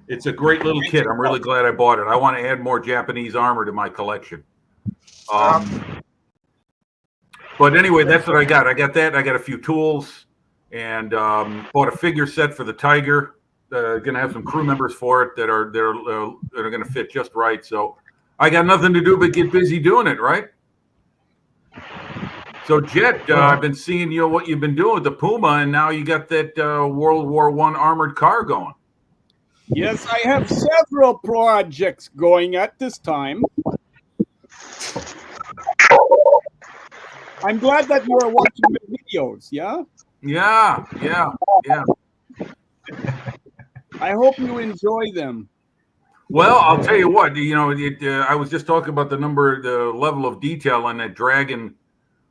It's a great little kit. I'm really glad I bought it. I want to add more Japanese armor to my collection. But anyway, that's what I got. I got that. I got a few tools, and bought a figure set for the Tiger. Going to have some crew members for it that are going to fit just right. So I got nothing to do but get busy doing it, right? So Jet, I've been seeing what you've been doing with the Puma, and now you got that World War I armored car going. Yes, I have several projects going at this time. I'm glad that you are watching the videos, yeah? Yeah. I hope you enjoy them. Well, I'll tell you what. I was just talking about the level of detail on that Dragon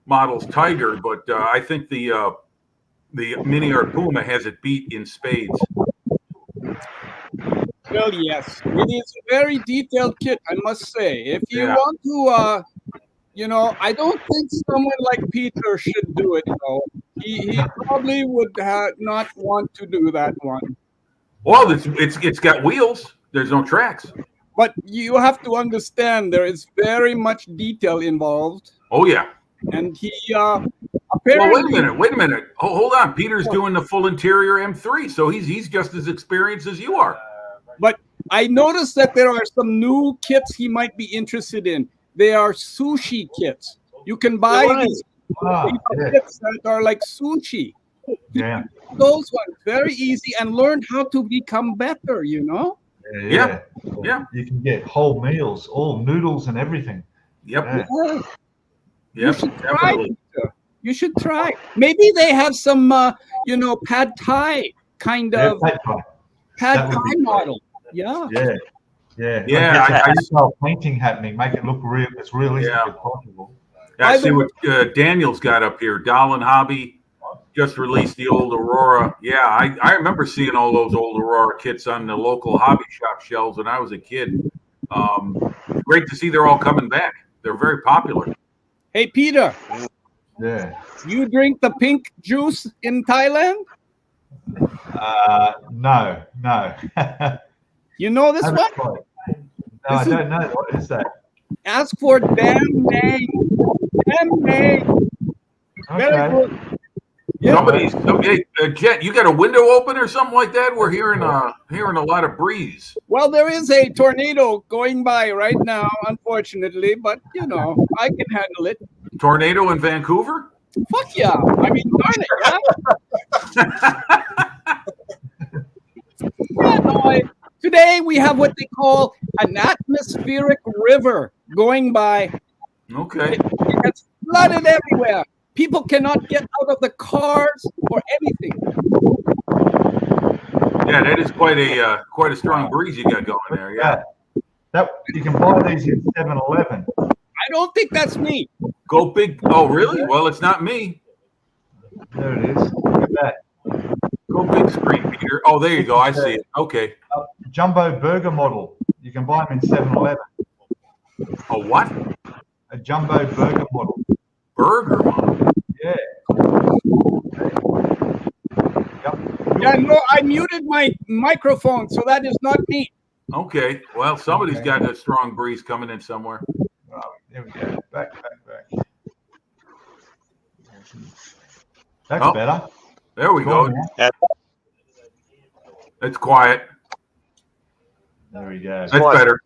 model's Tiger, but I think the MiniArt Puma has it beat in spades. Well, yes, it is a very detailed kit, I must say. If you want to, I don't think someone like Peter should do it, though. He probably would not want to do that one. Well, it's got wheels. There's no tracks. But you have to understand there is very much detail involved. Oh yeah. And he apparently. Well, wait a minute. Hold on. Peter's doing the full interior M3, so he's just as experienced as you are. But I noticed that there are some new kits he might be interested in. They are sushi kits. You can buy these kits that are like sushi. Yeah. Those ones, very easy, and learn how to become better, Yeah. You can get whole meals, all noodles and everything. Yep. You should try. You should try. Maybe they have some, pad thai kind of pad thai model. Yeah. I start painting happening, make it look as realistic as possible. Yeah, I see what Daniel's got up here. Dallin Hobby just released the old Aurora. Yeah, I remember seeing all those old Aurora kits on the local hobby shop shelves when I was a kid. Great to see they're all coming back. They're very popular. Hey, Peter. Yeah. You drink the pink juice in Thailand? No. You know this one? No, I don't know. What is that? Ask for Dam Nang. Dam Nang. Very good. Yeah. Jet, you got a window open or something like that? We're hearing a lot of breeze. Well, there is a tornado going by right now, unfortunately, but I can handle it. Tornado in Vancouver? Fuck yeah! I mean, darn it, yeah. Today we have what they call an atmospheric river going by. Okay. It's flooded everywhere. People cannot get out of the cars or anything. Yeah, that is quite a strong breeze you got going there. Yeah. That you can buy these in 7-Eleven. I don't think that's me. Go big. Oh, really? Well, it's not me. There it is. Look at that. Go big screen, Peter. Oh, there you go. I see it. Okay. Jumbo burger model. You can buy them in 7-Eleven. A what? A jumbo burger model. Burger model? Yeah. Yep. Yeah, no, I muted my microphone, so that is not me. Okay. Well, somebody's got a strong breeze coming in somewhere. Oh, there we go. Back. That's better. There we go. It's quiet. There we go. That's better.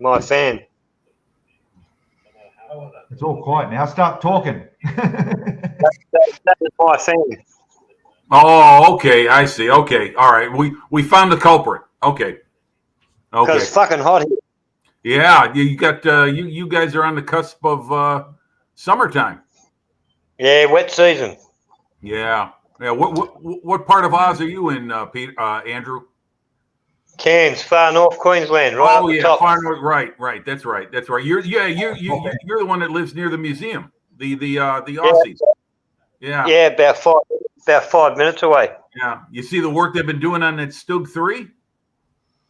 My fan. It's all quiet now. Start talking. That is my fan. Oh, okay. I see. Okay. All right. We found the culprit. Okay. Because it's fucking hot here. Yeah, you got you guys are on the cusp of summertime. Yeah, wet season. Yeah. What part of Oz are you in, Andrew? Cairns, far north Queensland, right up the top. Far north. Right. That's right. You're the one that lives near the museum, the Aussies. Yeah. Yeah, about 5 minutes away. Yeah. You see the work they've been doing on that Stug 3?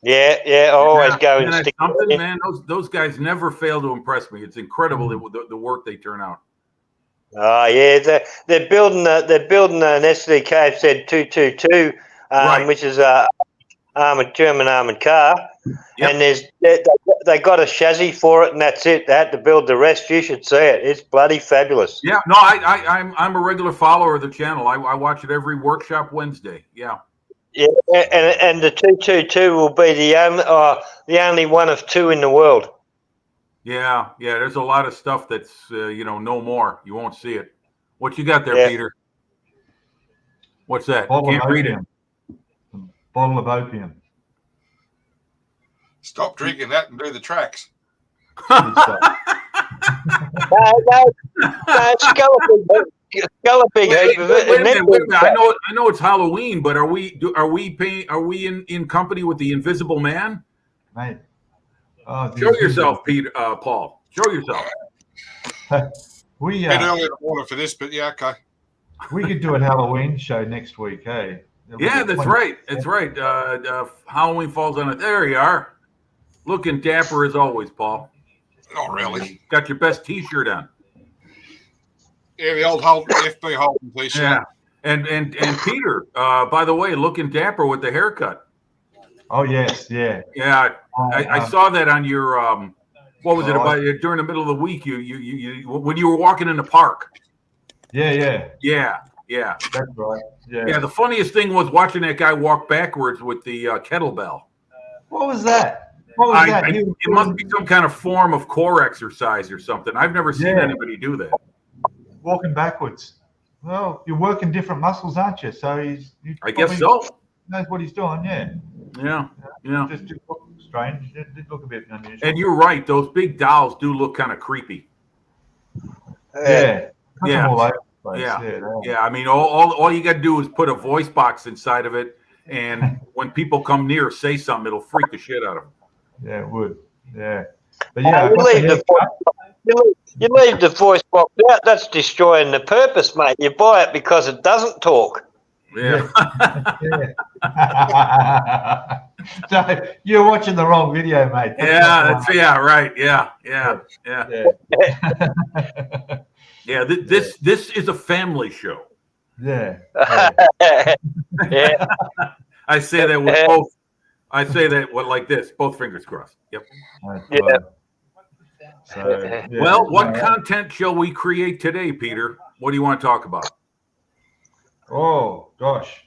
Yeah. I always go and stick. Something, man. Those guys never fail to impress me. It's incredible the work they turn out. Oh yeah, they're building an SDK said 222, which is a German armored car, and they got a chassis for it, and that's it. They had to build the rest. You should see it. It's bloody fabulous. Yeah, no, I'm a regular follower of the channel. I watch it every workshop Wednesday. Yeah. Yeah, and the 222 will be the only one of two in the world. Yeah. There's a lot of stuff that's no more. You won't see it. What you got there, Peter? What's that? Can't read it. bottle of opium. Stop drinking that and do the tracks. Good stuff. Scalloping heap of it. Wait a minute. I know it's Halloween, but are we in company with the Invisible Man? Mate. Oh, Show yourself, Peter. Paul. Show yourself. We Bit early in the morning for this, but yeah, okay. we could do a Halloween show next week, hey? Yeah, that's right. That's right. Halloween falls on it. There you are. Looking dapper as always, Paul. Not really. Got your best T-shirt on. Yeah, the old FB Holden t-shirt. Yeah. And Peter, by the way, looking dapper with the haircut. Oh yes, yeah. Yeah, I saw that on your what was it about during the middle of the week? You when you were walking in the park. Yeah. That's right. Yeah. The funniest thing was watching that guy walk backwards with the kettlebell. What was that? What was that? It must be some kind of form of core exercise or something. I've never seen anybody do that. Walking backwards. Well, you're working different muscles, aren't you? So I guess so. Knows what he's doing. Yeah. Just look strange. It did look a bit unusual. And you're right; those big dolls do look kind of creepy. Yeah. All over the place. Yeah. I mean, all you got to do is put a voice box inside of it, and when people come near, say something, it'll freak the shit out of them. Yeah, it would. Yeah. But yeah, you leave the voice box out. That's destroying the purpose, mate. You buy it because it doesn't talk. Yeah. So you're watching the wrong video, mate. Right. Yeah. This is a family show. Yeah. Yeah. I say that with both. I say that like this, both fingers crossed. Yep. Yeah. So, well, what content shall we create today, Peter? What do you want to talk about? Oh gosh.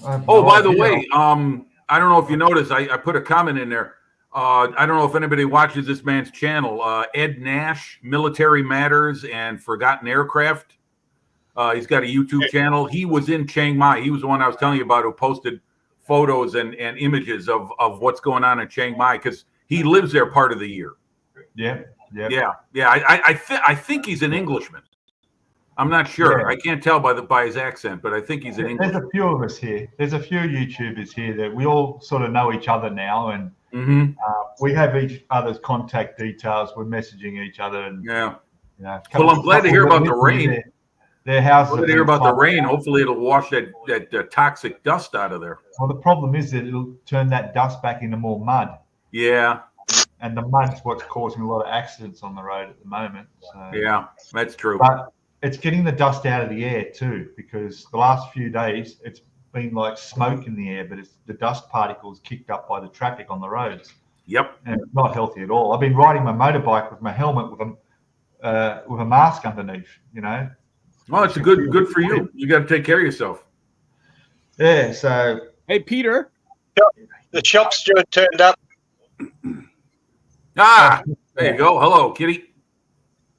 By the way, I don't know if you noticed, I put a comment in there. I don't know if anybody watches this man's channel, Ed Nash, Military Matters and Forgotten Aircraft. He's got a YouTube channel. He was in Chiang Mai. He was the one I was telling you about who posted photos and images of what's going on in Chiang Mai because he lives there part of the year. Yeah. I think he's an Englishman. I'm not sure. Yeah. I can't tell by his accent, but I think he's an Englishman. There's a few of us here. There's a few YouTubers here that we all sort of know each other now, and we have each other's contact details. We're messaging each other, and well, I'm glad to hear about the rain. Their house. Glad to hear about the rain. Hopefully, it'll wash that toxic dust out of there. Well, the problem is that it'll turn that dust back into more mud. Yeah. And the mud's what's causing a lot of accidents on the road at the moment. So. Yeah, that's true. But it's getting the dust out of the air too, because the last few days it's been like smoke in the air, but it's the dust particles kicked up by the traffic on the roads. Yep. And it's not healthy at all. I've been riding my motorbike with my helmet with a mask underneath, you know. Well, it's good for you. You got to take care of yourself. Yeah. So. Hey, Peter. The shop steward turned up. There you go. Hello, Kitty.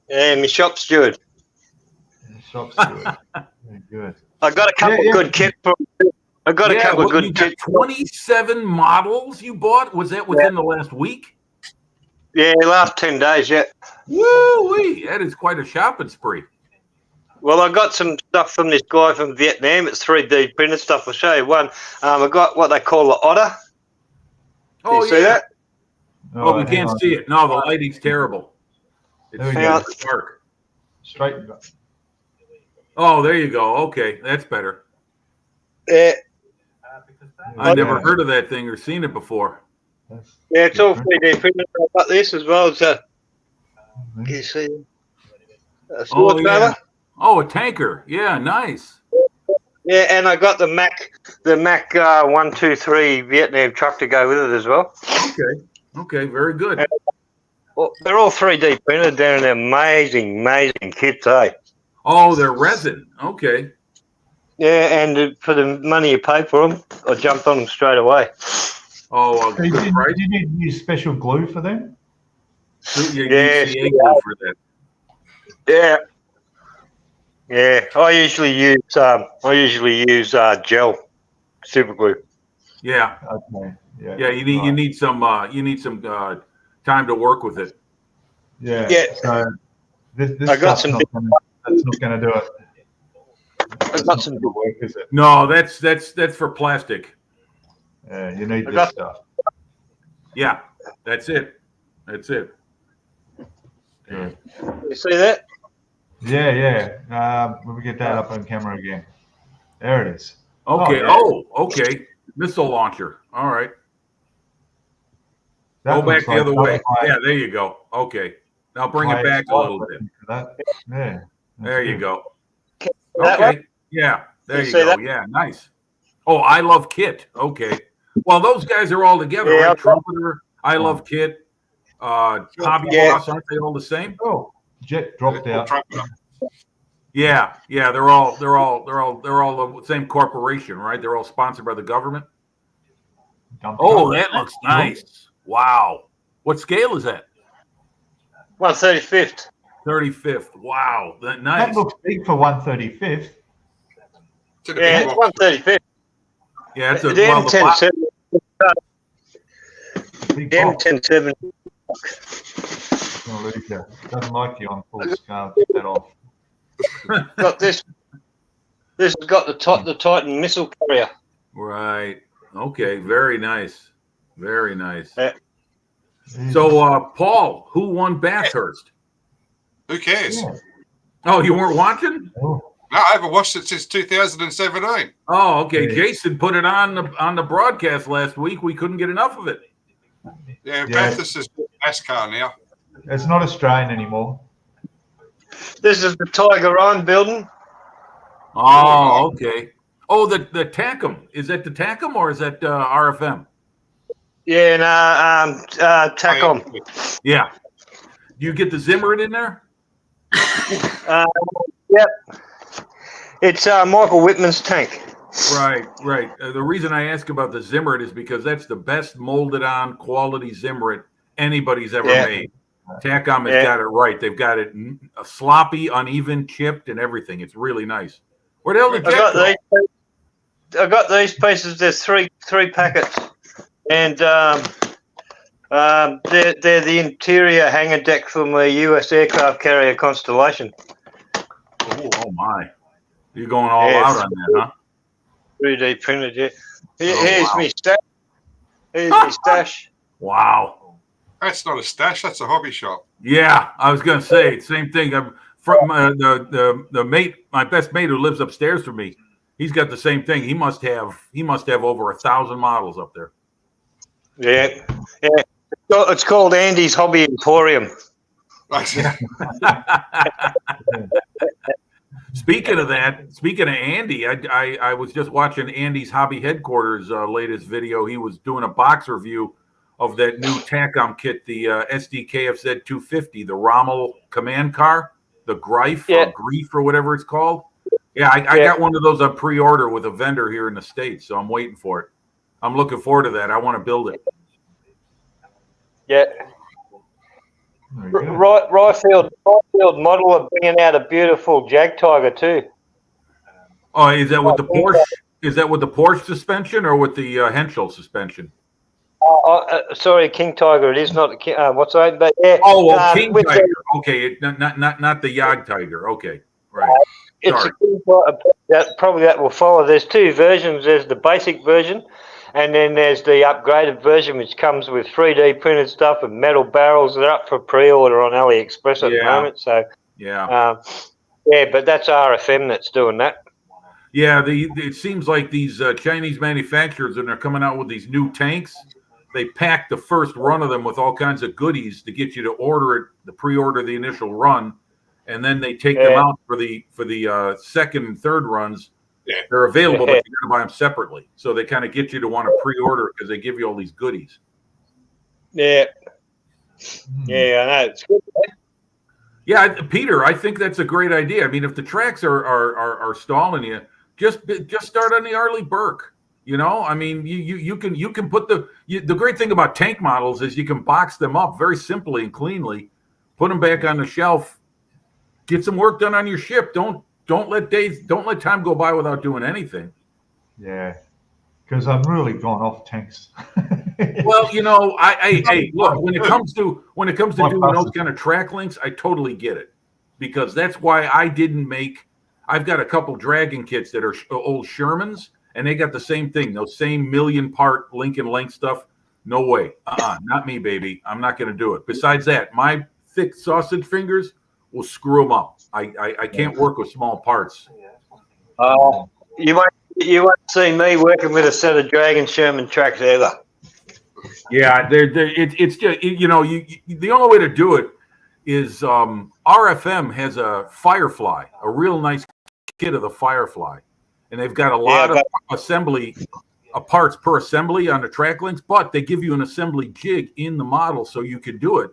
Yeah, my shop steward. Shop steward. Very good. I got a couple of good kits. I got a couple of good kits. 27 models you bought? Was that within the last week? Yeah, last 10 days, yeah. Woo-wee. That is quite a shopping spree. Well, I got some stuff from this guy from Vietnam. It's 3D printed stuff. I'll show you one. I got what they call the Otter. Can you see that? Oh, we can't see it. No, the lighting's terrible. It's dark. Straight. Oh, there you go. Okay, that's better. Yeah. I never heard of that thing or seen it before. Yeah, it's all 3D printed. I've got this as well. So, can you see? Oh, a tanker. Yeah, nice. Yeah, and I got the Mac 123 Vietnam truck to go with it as well. Okay, very good. Well, they're all 3D printed. They're an amazing kits, eh? Oh, they're resin. Okay. Yeah, and for the money you pay for them, I jumped on them straight away. Oh, good price. Do you need to use special glue for them? Yeah, glue for that. Yeah. Yeah, I usually use gel, super glue. Yeah. Okay. Yeah. Yeah. You need some time to work with it. Yeah. Yeah. So this I got stuff's some. that's not going to do it. I That's got not some. going to work, is it? No, that's for plastic. Yeah, you need I this got- stuff. Yeah, that's it. That's it. Good. You see that? Yeah. Let me get that up on camera again. There it is. Okay. Oh, Okay. Missile launcher. All right. That Go back looks the like other that way. was my- Yeah, there you go. Okay. Now bring my it back a little ex-wife bit. for that. Yeah. that's There you good. go. That Okay. Yeah. There You you see go. that? Yeah. Nice. Oh, I love Kit. Okay. Well, those guys are all together, Yeah, right? okay. Trumpeter, I love Kit, Hobby Yeah. Boss. Aren't they all the same? Oh, jet dropped out. Trumpeter. Yeah. They're all the same corporation, right? They're all sponsored by the government. Dump Oh, truck. that looks nice. Wow. What scale is that? 135th. 35th. Wow. That Nice. looks big for 135th. To the Yeah, big it's box. 135th. Yeah, it's a The well, M107. Big The box. M107. Gonna lose you. Doesn't like you on full scale. Get that off. Got this. This has got the Titan missile carrier. right. Okay. Very nice. Very nice. Yeah. So, Paul, who won Bathurst? Who cares? Yeah. Oh, you weren't watching? Oh, No, I haven't watched it since 2017. Oh, okay. Yeah. Jason put it on the broadcast last week. We couldn't get enough of it. Yeah, Yeah. Bathurst is NASCAR now. it's not Australian anymore. This is the Tiger I'm building. Oh, okay. Oh, the TACM. Is that the TACM or is that RFM? Yeah, and TACOM. Yeah. Do you get the Zimmerit in there? Yep. It's Michael Whitman's tank. Right. The reason I ask about the Zimmerit is because that's the best molded on quality Zimmerit anybody's ever made. TACOM has got it right. They've got it sloppy, uneven, chipped, and everything. It's really nice. Where the hell did Jack go? I got these pieces. There's three packets, and they're the interior hangar deck for my U.S. aircraft carrier Constellation. Oh my! You're going all out on that, huh? 3D printed, yeah. Oh, Me stash. Here's me stash. Wow. That's not a stash. That's a hobby shop. Yeah, I was gonna say same thing. I'm from the mate, my best mate who lives upstairs from me. He's got the same thing. He must have over 1,000 models up there. Yeah. It's called Andy's Hobby Emporium. Speaking of Andy, I was just watching Andy's Hobby Headquarters latest video. He was doing a box review of that new TACOM kit, the SDKFZ 250, the Rommel command car, the Greif or Grief or whatever it's called. Yeah, I got one of those on pre-order with a vendor here in the States, so I'm waiting for it. I'm looking forward to that. I want to build it. Yeah. Ryfield model are bringing out a beautiful Jag Tiger too. Oh, is that with the Porsche? Is that with the Porsche suspension or with the Henschel suspension? Sorry, King Tiger. It is not the King. What's that? But yeah. Oh, well, King Tiger. Okay, not the Jag Tiger. Okay, right. It's Sorry. probably that will follow. There's two versions. There's the basic version, and then there's the upgraded version, which comes with 3D printed stuff and metal barrels. They're up for pre-order on AliExpress at the moment. So but that's RFM that's doing that. Yeah, it seems like these Chinese manufacturers, and they're coming out with these new tanks. They pack the first run of them with all kinds of goodies to get you to order it, to pre-order the initial run, and then they take them out for the second and third runs. Yeah. They're available, but you got to buy them separately. So they kind of get you to want to pre-order because they give you all these goodies. Yeah, I know it's good. Yeah, Peter, I think that's a great idea. I mean, if the tracks are stalling you, just start on the Arleigh Burke. You know, I mean, you can put the great thing about tank models is you can box them up very simply and cleanly, put them back on the shelf, get some work done on your ship. Don't let time go by without doing anything. Yeah. because I've really gone off tanks. Well, you know, hey, look, when it comes to doing those kind of track links, I totally get it, because that's why I didn't make. I've got a couple Dragon kits that are old Shermans, and they got the same thing, those same million-part link and length stuff. No way, not me, baby. I'm not going to do it. Besides that, my thick sausage fingers will screw them up. I can't work with small parts. You won't see me working with a set of Dragon Sherman tracks either. Yeah, it's just, you know, the only way to do it is RFM has a Firefly, a real nice kit of the Firefly, and they've got a lot of assembly parts per assembly on the track links, but they give you an assembly jig in the model so you can do it,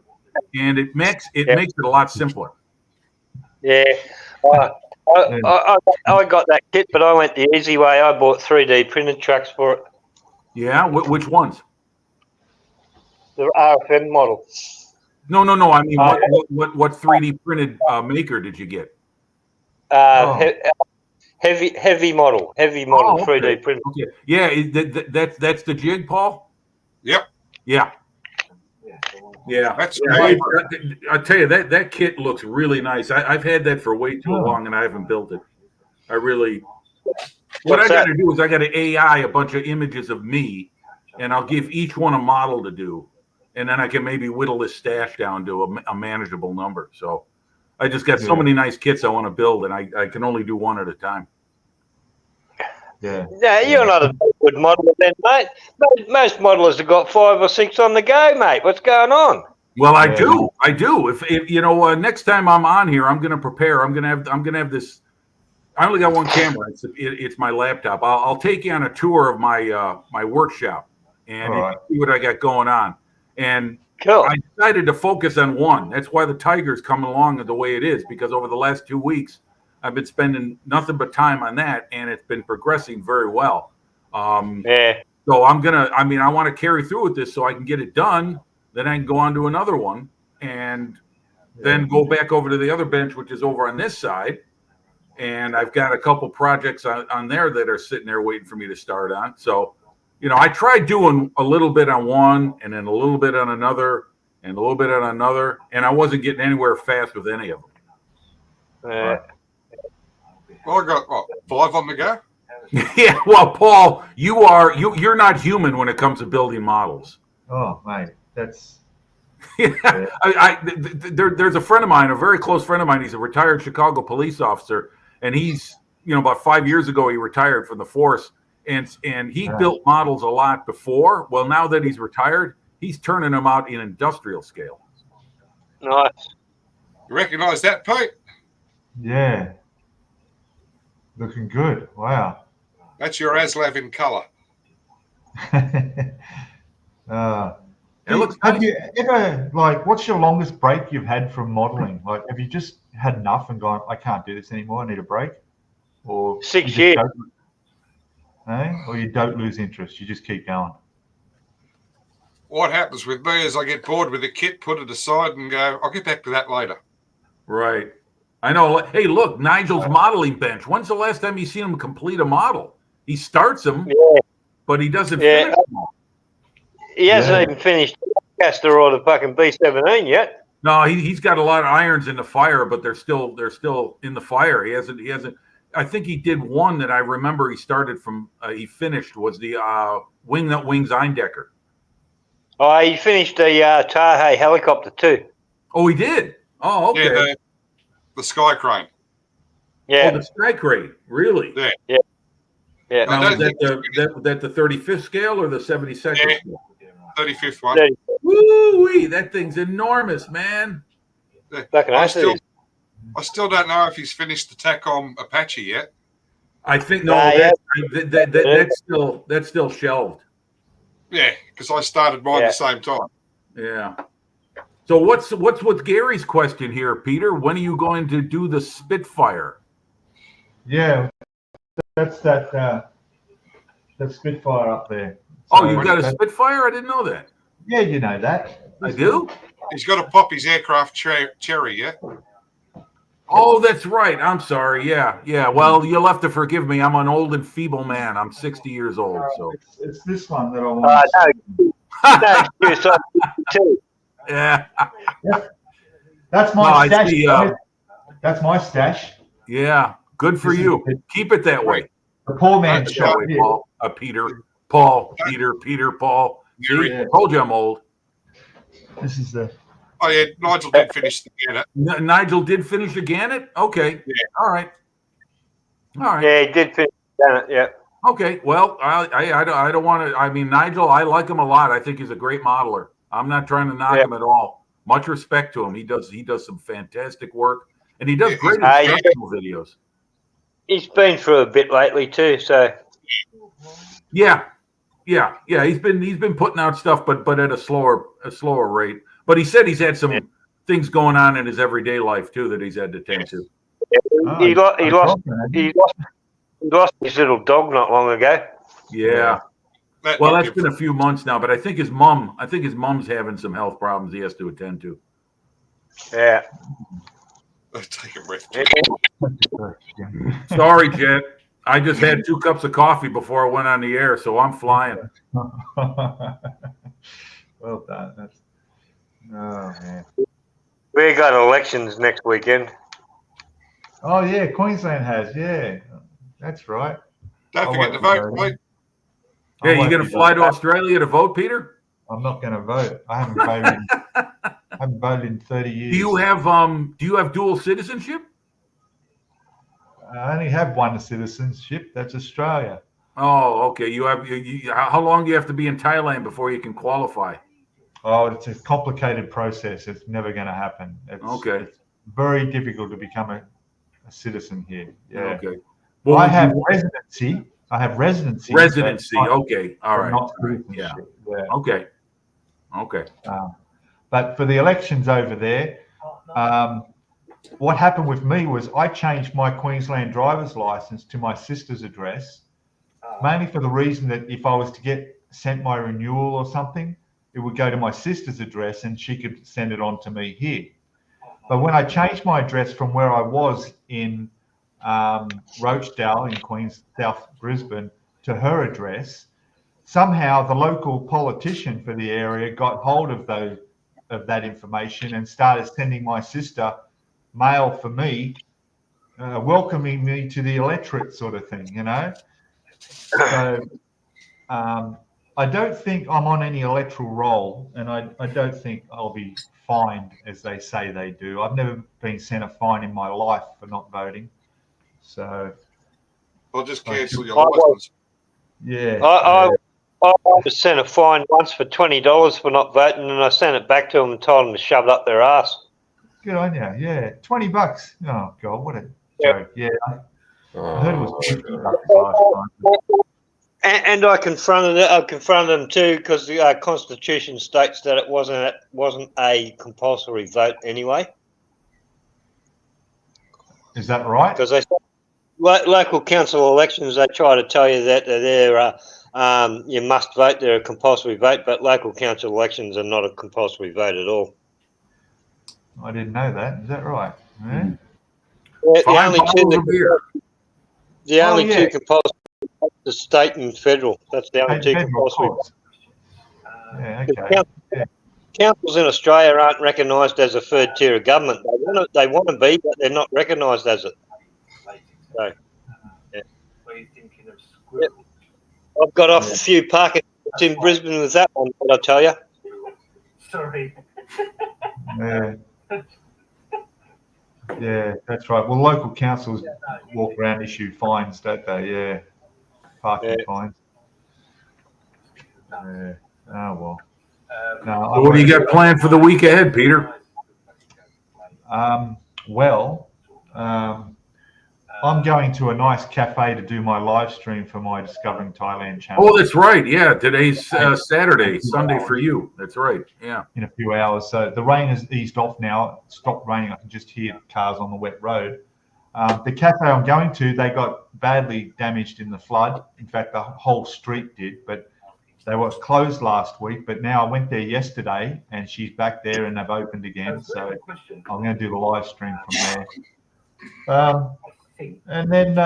and it makes it a lot simpler. Yeah. I got that kit, but I went the easy way. I bought 3D printed tracks for it. Yeah, which ones? The RFM model. No. I mean, what 3D printed maker did you get? Heavy model, 3D printed. Okay. Yeah, that's the jig, Paul. Yep. Yeah. That's I tell you, that kit looks really nice. I've had that for way too long, and I haven't built it. What I got to do is I got to AI a bunch of images of me, and I'll give each one a model to do, and then I can maybe whittle this stash down to a manageable number. So I just got so many nice kits I want to build, and I can only do one at a time. Yeah, you're not a good modeler then, mate. Most modelers have got 5 or 6 on the go, mate. What's going on? Well, I do. If you know, next time I'm on here, I'm going to prepare. I'm going to have this. I only got one camera. It's my laptop. I'll take you on a tour of my my workshop and see what I got going on. And cool. I decided to focus on one. That's why the Tiger's coming along the way it is, because over the last 2 weeks, I've been spending nothing but time on that, and it's been progressing very well. So I want to carry through with this so I can get it done. Then I can go on to another one, and then go back over to the other bench, which is over on this side. And I've got a couple projects on there that are sitting there waiting for me to start on. So, you know, I tried doing a little bit on one, and then a little bit on another, and a little bit on another, and I wasn't getting anywhere fast with any of them. Well, I got 5 on the go. Yeah, well, Paul, you're not human when it comes to building models. Oh, mate, that's. There's a friend of mine, a very close friend of mine. He's a retired Chicago police officer, and he's, you know, about 5 years ago he retired from the force, and he built models a lot before. Well, now that he's retired, he's turning them out in industrial scale. Nice. You recognize that, Pete? Yeah. Looking good. Wow. That's your Aslav in colour. Have you ever, like, what's your longest break you've had from modeling? Like, have you just had enough and gone, I can't do this anymore, I need a break? Or 6 years. Or you don't lose interest, you just keep going? What happens with me is I get bored with the kit, put it aside, and go, I'll get back to that later. Right. I know. Hey, look, Nigel's modeling bench. When's the last time you seen him complete a model? He starts them, but he doesn't finish them all. He hasn't even finished the caster or the fucking B-17 yet. No, he's got a lot of irons in the fire, but they're still in the fire. He hasn't. I think he did one that I remember he started from. He finished was the Wing That Wings Eindecker. Oh, he finished the Tahoe helicopter too. Oh, he did. Oh, okay. Yeah, the Sky Crane. Yeah. Oh, the Sky Crane. Really? Yeah. Yeah. Now, is that the 35th scale or the 72nd scale? 35th one. Woo-wee, that thing's enormous, man. I still don't know if he's finished the TACOM Apache yet. I think that's still shelved. Yeah, because I started mine the same time. Yeah. So what's with Gary's question here, Peter? When are you going to do the Spitfire? Yeah, that's that Spitfire up there. Oh, you've got a Spitfire? I didn't know that. Yeah, you know that. I do? He's got to pop his aircraft cherry, yeah? Oh, that's right. I'm sorry. Yeah, yeah. Well, you'll have to forgive me. I'm an old and feeble man. I'm 60 years old. So It's this one that I want. No excuse. Too. yeah. That's No, my I stash. see, guys. That's my stash. Yeah. Good for This is you. it. Keep it that way. The poor Keep man's it that shop. way, Yeah. Paul. Peter, Paul. See, Yeah. told you I'm old. This is the. Oh yeah, Nigel did finish the Gannet. Nigel did finish the Gannet. Okay. Yeah. All right. All right. Yeah, he did finish it. Yeah. Okay. Well, I don't want to. I mean, Nigel, I like him a lot. I think he's a great modeler. I'm not trying to knock him at all. Much respect to him. He does some fantastic work, and he does great instructional videos. He's been through a bit lately too, so Yeah. He's been putting out stuff, but at a slower rate. But he said he's had some things going on in his everyday life too that he's had to tend to. he lost his little dog not long ago. Yeah. Well, that's been a few months now, but I think his mom's having some health problems he has to attend to. Yeah. Take a breath. Sorry, Jet. I just had 2 cups of coffee before I went on the air, so I'm flying. Well done. That's. Oh man. We got elections next weekend. Oh yeah, Queensland has. Yeah, that's right. Don't forget to vote, mate. Yeah, you going to fly to Australia to vote, Peter? I'm not going to vote. I haven't voted. I haven't voted in 30 years. Do you have dual citizenship? I only have one citizenship. That's Australia. Oh, okay. You have. How long do you have to be in Thailand before you can qualify? Oh, it's a complicated process. It's never going to happen. It's very difficult to become a citizen here. Yeah. Okay. Well, I have residency. Residency. Okay. All right. Not Yeah. Yeah. Okay. Okay. But for the elections over there, what happened with me was I changed my Queensland driver's license to my sister's address, mainly for the reason that if I was to get sent my renewal or something, it would go to my sister's address and she could send it on to me here. But when I changed my address from where I was in Rochedale in Queens, South Brisbane, to her address, somehow the local politician for the area got hold of that information and started sending my sister mail for me, welcoming me to the electorate, sort of thing, you know. So I don't think I'm on any electoral roll, and I don't think I'll be fined as they say they do. I've never been sent a fine in my life for not voting. So I'll just cancel your license. Yeah. I was sent a fine once for $20 for not voting, and I sent it back to them and told them to shove it up their ass. Good on you. Yeah, $20. Oh God, what a joke. Yeah, I heard it was $50 last time. And I confronted it. I confronted them too because the Constitution states that it wasn't a compulsory vote anyway. Is that right? Because they local council elections, they try to tell you that they're you must vote. They're a compulsory vote, but local council elections are not a compulsory vote at all. I didn't know that. Is that right? Yeah. The only two compulsory. The state and federal. That's the only two compulsory. Yeah, okay. Councils in Australia aren't recognised as a third tier of government. They want to be, but they're not recognised as it. So, yeah. I've got off a few parking lots in Brisbane with that one, did I tell you? Sorry. Yeah. Yeah, that's right. Well, local councils walk around, issue fines, don't they? Yeah. Parking fines. Yeah. Oh, well. No, So what do you got planned for the week ahead, Peter? I'm going to a nice cafe to do my live stream for my Discovering Thailand channel. Oh, that's right. Yeah, today's Saturday, Sunday for you. That's right. Yeah. In a few hours. So the rain has eased off now. It stopped raining. I can just hear cars on the wet road. The cafe I'm going to, they got badly damaged in the flood. In fact, the whole street did, but they were closed last week. But now I went there yesterday and she's back there and they've opened again. So I'm going to do the live stream from there. And then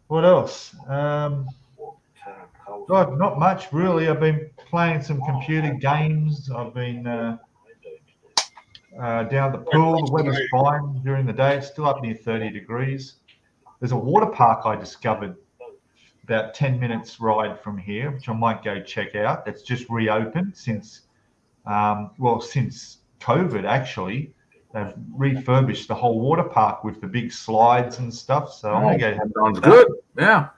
what else? God, not much really. I've been playing some computer games. I've been down at the pool. The weather's fine during the day. It's still up near 30 degrees. There's a water park I discovered about 10 minutes ride from here, which I might go check out. It's just reopened since, since COVID actually. They've refurbished the whole water park with the big slides and stuff. So I'm going to go. Sounds good. Yeah.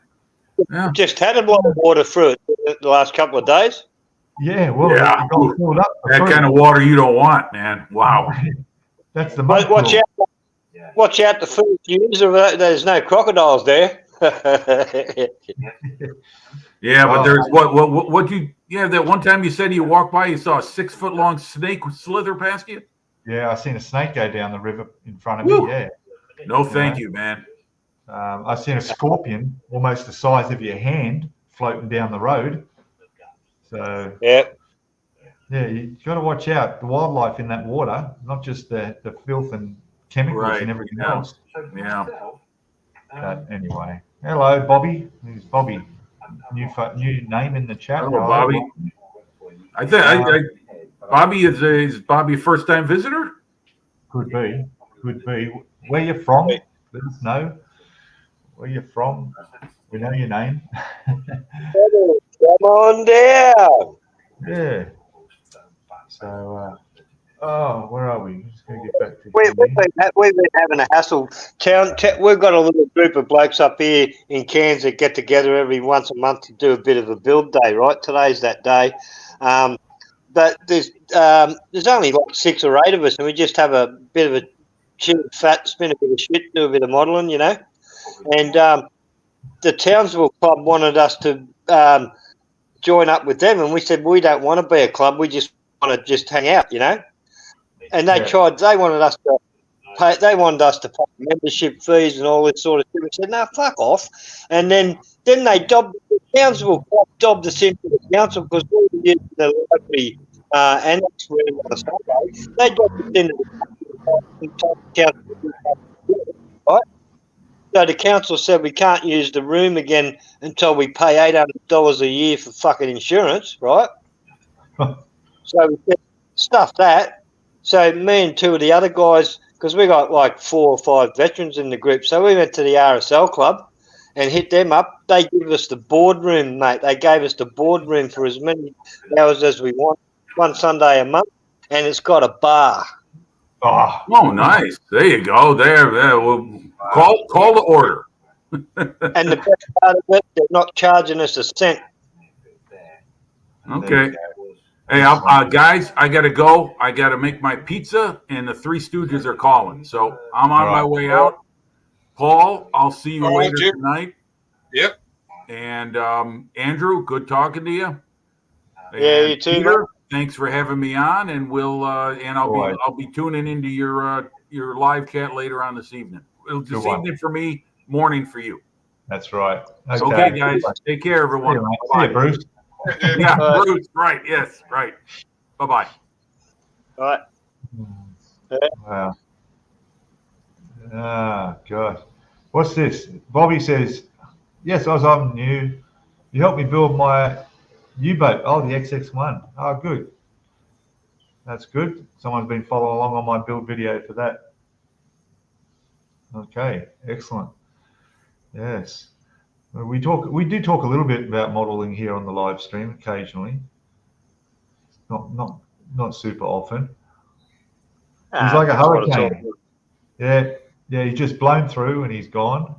Just had a lot of water through it the last couple of days. Yeah, well, it got filled up. That kind of water you don't want, man. Wow. That's the Watch out! Watch out! The first years there's no crocodiles there. Yeah, but there's what you that one time you said you walked by, you saw a 6 foot long snake slither past you. Yeah, I seen a snake go down the river in front of Woo. me. Yeah. No, thank you, man. I seen a scorpion almost the size of your hand floating down the road. So yeah, you got to watch out the wildlife in that water, not just the filth and chemicals and everything else. Yeah. But anyway, hello, Bobby. Who's Bobby? New name in the chat. Hello, Bobby. I think Bobby is Bobby first time visitor. Could be. Where you from? Let us know where you're from. We know your name. Come on down. Yeah. So, where are we? Just going to get back to. We've been having a hassle. We've got a little group of blokes up here in Cairns that get together every once a month to do a bit of a build day. Right, today's that day. But there's only like 6 or 8 of us, and we just have a bit of a chill, fat, spin a bit of shit, do a bit of modelling, you know. And the Townsville Club wanted us to join up with them, and we said we don't want to be a club, we just want to just hang out, you know. And they wanted us to pay membership fees and all this sort of thing. We said, no, fuck off. And then they dobbed the Townsville Club, dobbed us into the council because we were using the library annex room on a Sunday. They dobbed us into the council, right? So the council said we can't use the room again until we pay $800 a year for fucking insurance, right? So we said, stuff that. So me and 2 of the other guys, because we got like 4 or 5 veterans in the group, so we went to the RSL club and hit them up. They give us the boardroom, mate. They gave us the boardroom for as many hours as we want, one Sunday a month, and it's got a bar. Oh, nice. There you go. There. Well, call the order. And the best part of it, they're not charging us a cent. Okay. Hey, guys, I got to go. I got to make my pizza, and the Three Stooges are calling. So I'm on my way out. Paul, I'll see you later tonight. Yep. And Andrew, good talking to you. Yeah, you too, Peter, thanks for having me on, and I'll be tuning into your live cat later on this evening. This evening for me, morning for you. That's right. Okay, guys, take care, everyone. See you, Bruce. Yeah, Bruce. Right. Yes. Right. Bye-bye. All right. Wow. God. What's this? Bobby says, yes, I'm new. You helped me build my U-boat. Oh, the XX1. Oh, good. That's good. Someone's been following along on my build video for that. Okay, excellent. Yes. We do talk a little bit about modeling here on the live stream occasionally. Not super often. He's like a hurricane. Yeah, he's just blown through and he's gone.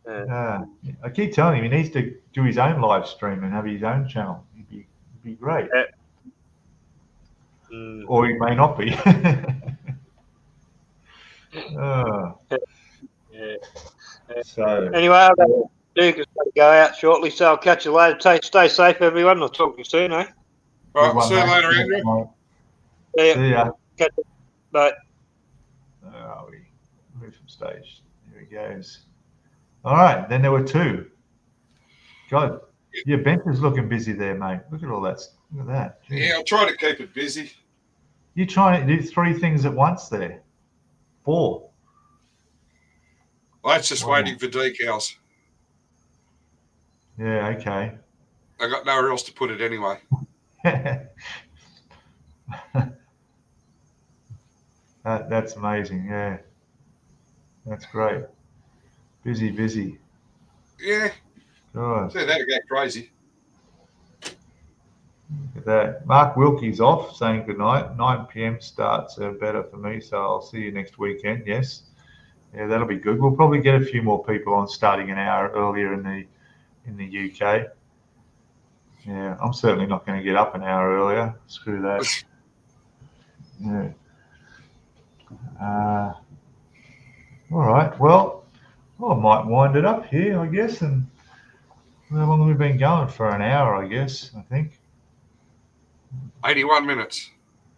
I keep telling him he needs to do his own live stream and have his own channel. He'd be great. Or he may not be. So anyway, I've got to go out shortly, so I'll catch you later. Stay safe, everyone. I'll talk to you soon, eh? Right, see you later, Andrew. See ya. Catch you. Bye. We move from stage. Here he goes. All right, then there were 2. God, your bench is looking busy there, mate. Look at all that. Look at that. Yeah, I'll try to keep it busy. You're trying to do 3 things at once there. 4. Well, that's just Wow. waiting for decals. Yeah, okay. I got nowhere else to put it anyway. That's amazing. Yeah, that's great. Busy. Yeah. God, So that'll go crazy. look at that. Mark Wilkie's off, saying good night. 9 p.m. starts are better for me, so I'll see you next weekend. Yes. Yeah, that'll be good. We'll probably get a few more people on starting an hour earlier in the UK. Yeah, I'm certainly not going to get up an hour earlier. Screw that. Yeah. All right. Well, I might wind it up here, I guess. And how long have we been going? For an hour, I guess. I think 81 minutes.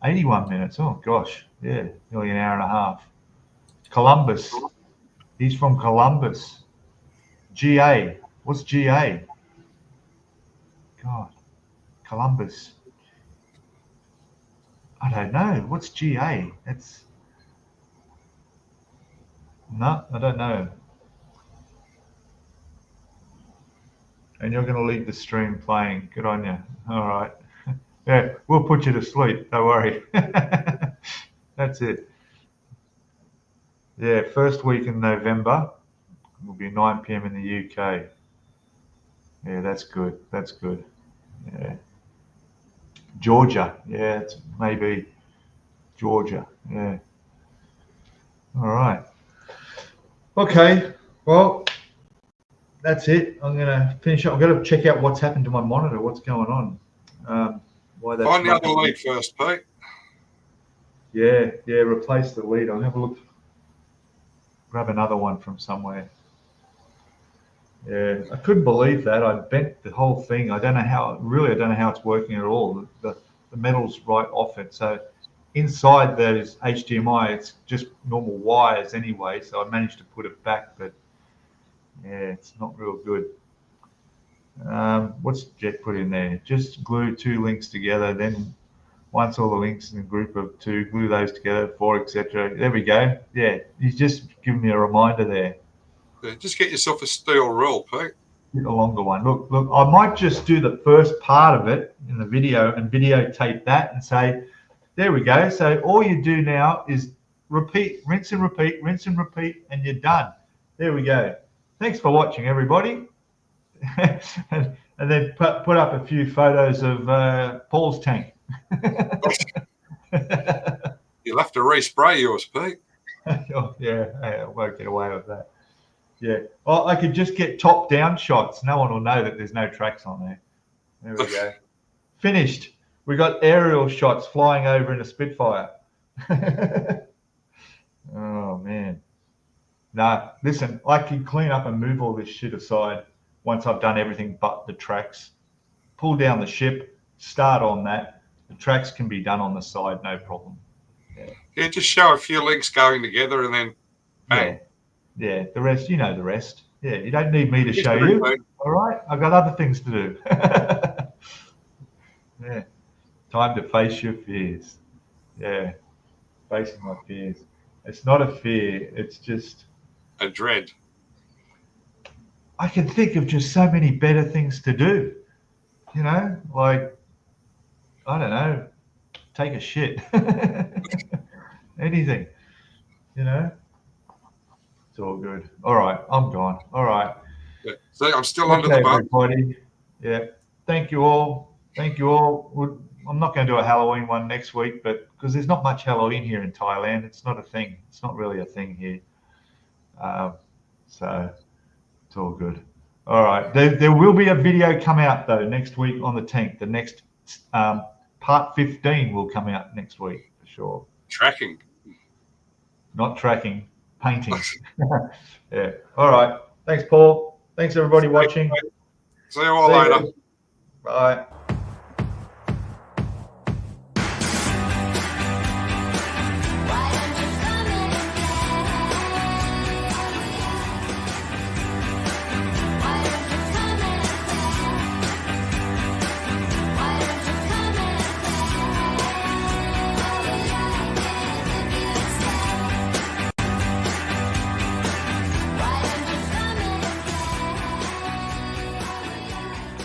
81 minutes. Oh gosh, yeah, nearly an hour and a half. Columbus. He's from Columbus. GA. What's GA? God, Columbus. I don't know. What's GA? No, I don't know. And you're going to leave the stream playing. Good on you. All right. Yeah, we'll put you to sleep. Don't worry. That's it. Yeah, first week in November will be 9 p.m. in the UK. Yeah, that's good. That's good. Yeah. Georgia. Yeah, it's maybe Georgia. Yeah. All right. Okay. Well, that's it. I'm going to finish up. I've got to check out what's happened to my monitor. What's going on? Why that's Find the not other lead first, Pete. Yeah, replace the lead. I'll have a look. Grab another one from somewhere. Yeah, I couldn't believe that. I bent the whole thing. I don't know how it's working at all. The metal's right off it. So inside there is HDMI. It's just normal wires anyway. So I managed to put it back, but yeah, it's not real good. What's Jet put in there? Just glue 2 links together. Then once all the links in a group of 2, glue those together, 4, etc. There we go. Yeah, he's just giving me a reminder there. Yeah, just get yourself a steel rule, Pete. A longer one. Look, I might just do the first part of it in the video and videotape that and say, there we go. So all you do now is repeat, rinse and repeat, and you're done. There we go. Thanks for watching, everybody. and then put up a few photos of Paul's tank. You'll have to respray yours, Pete. Oh, yeah, I won't get away with that. Yeah. Well, I could just get top-down shots. No one will know that there's no tracks on there. There we go. Finished. We got aerial shots flying over in a Spitfire. Oh, man. No, listen, I can clean up and move all this shit aside once I've done everything but the tracks. Pull down the ship, start on that. The tracks can be done on the side, no problem. Yeah, just show a few links going together and then bang. Yeah, the rest, you know the rest. Yeah, you don't need me to show you. All right, I've got other things to do. Yeah, time to face your fears. Yeah, facing my fears. It's not a fear. It's just A dread. I can think of just so many better things to do. You know, like I don't know, take a shit. Anything. You know. It's all good. All right, I'm gone. All right. Yeah. See, I'm still under the bump. Everybody. Yeah. Thank you all. Thank you all. I'm not going to do a Halloween one next week, but because there's not much Halloween here in Thailand, it's not a thing. It's not really a thing here. So it's all good. All right. There will be a video come out though next week on the tank. The next part 15 will come out next week for sure. Tracking. Not tracking. Painting. Yeah. All right. Thanks, Paul. Thanks, everybody watching. See you all later. Bye.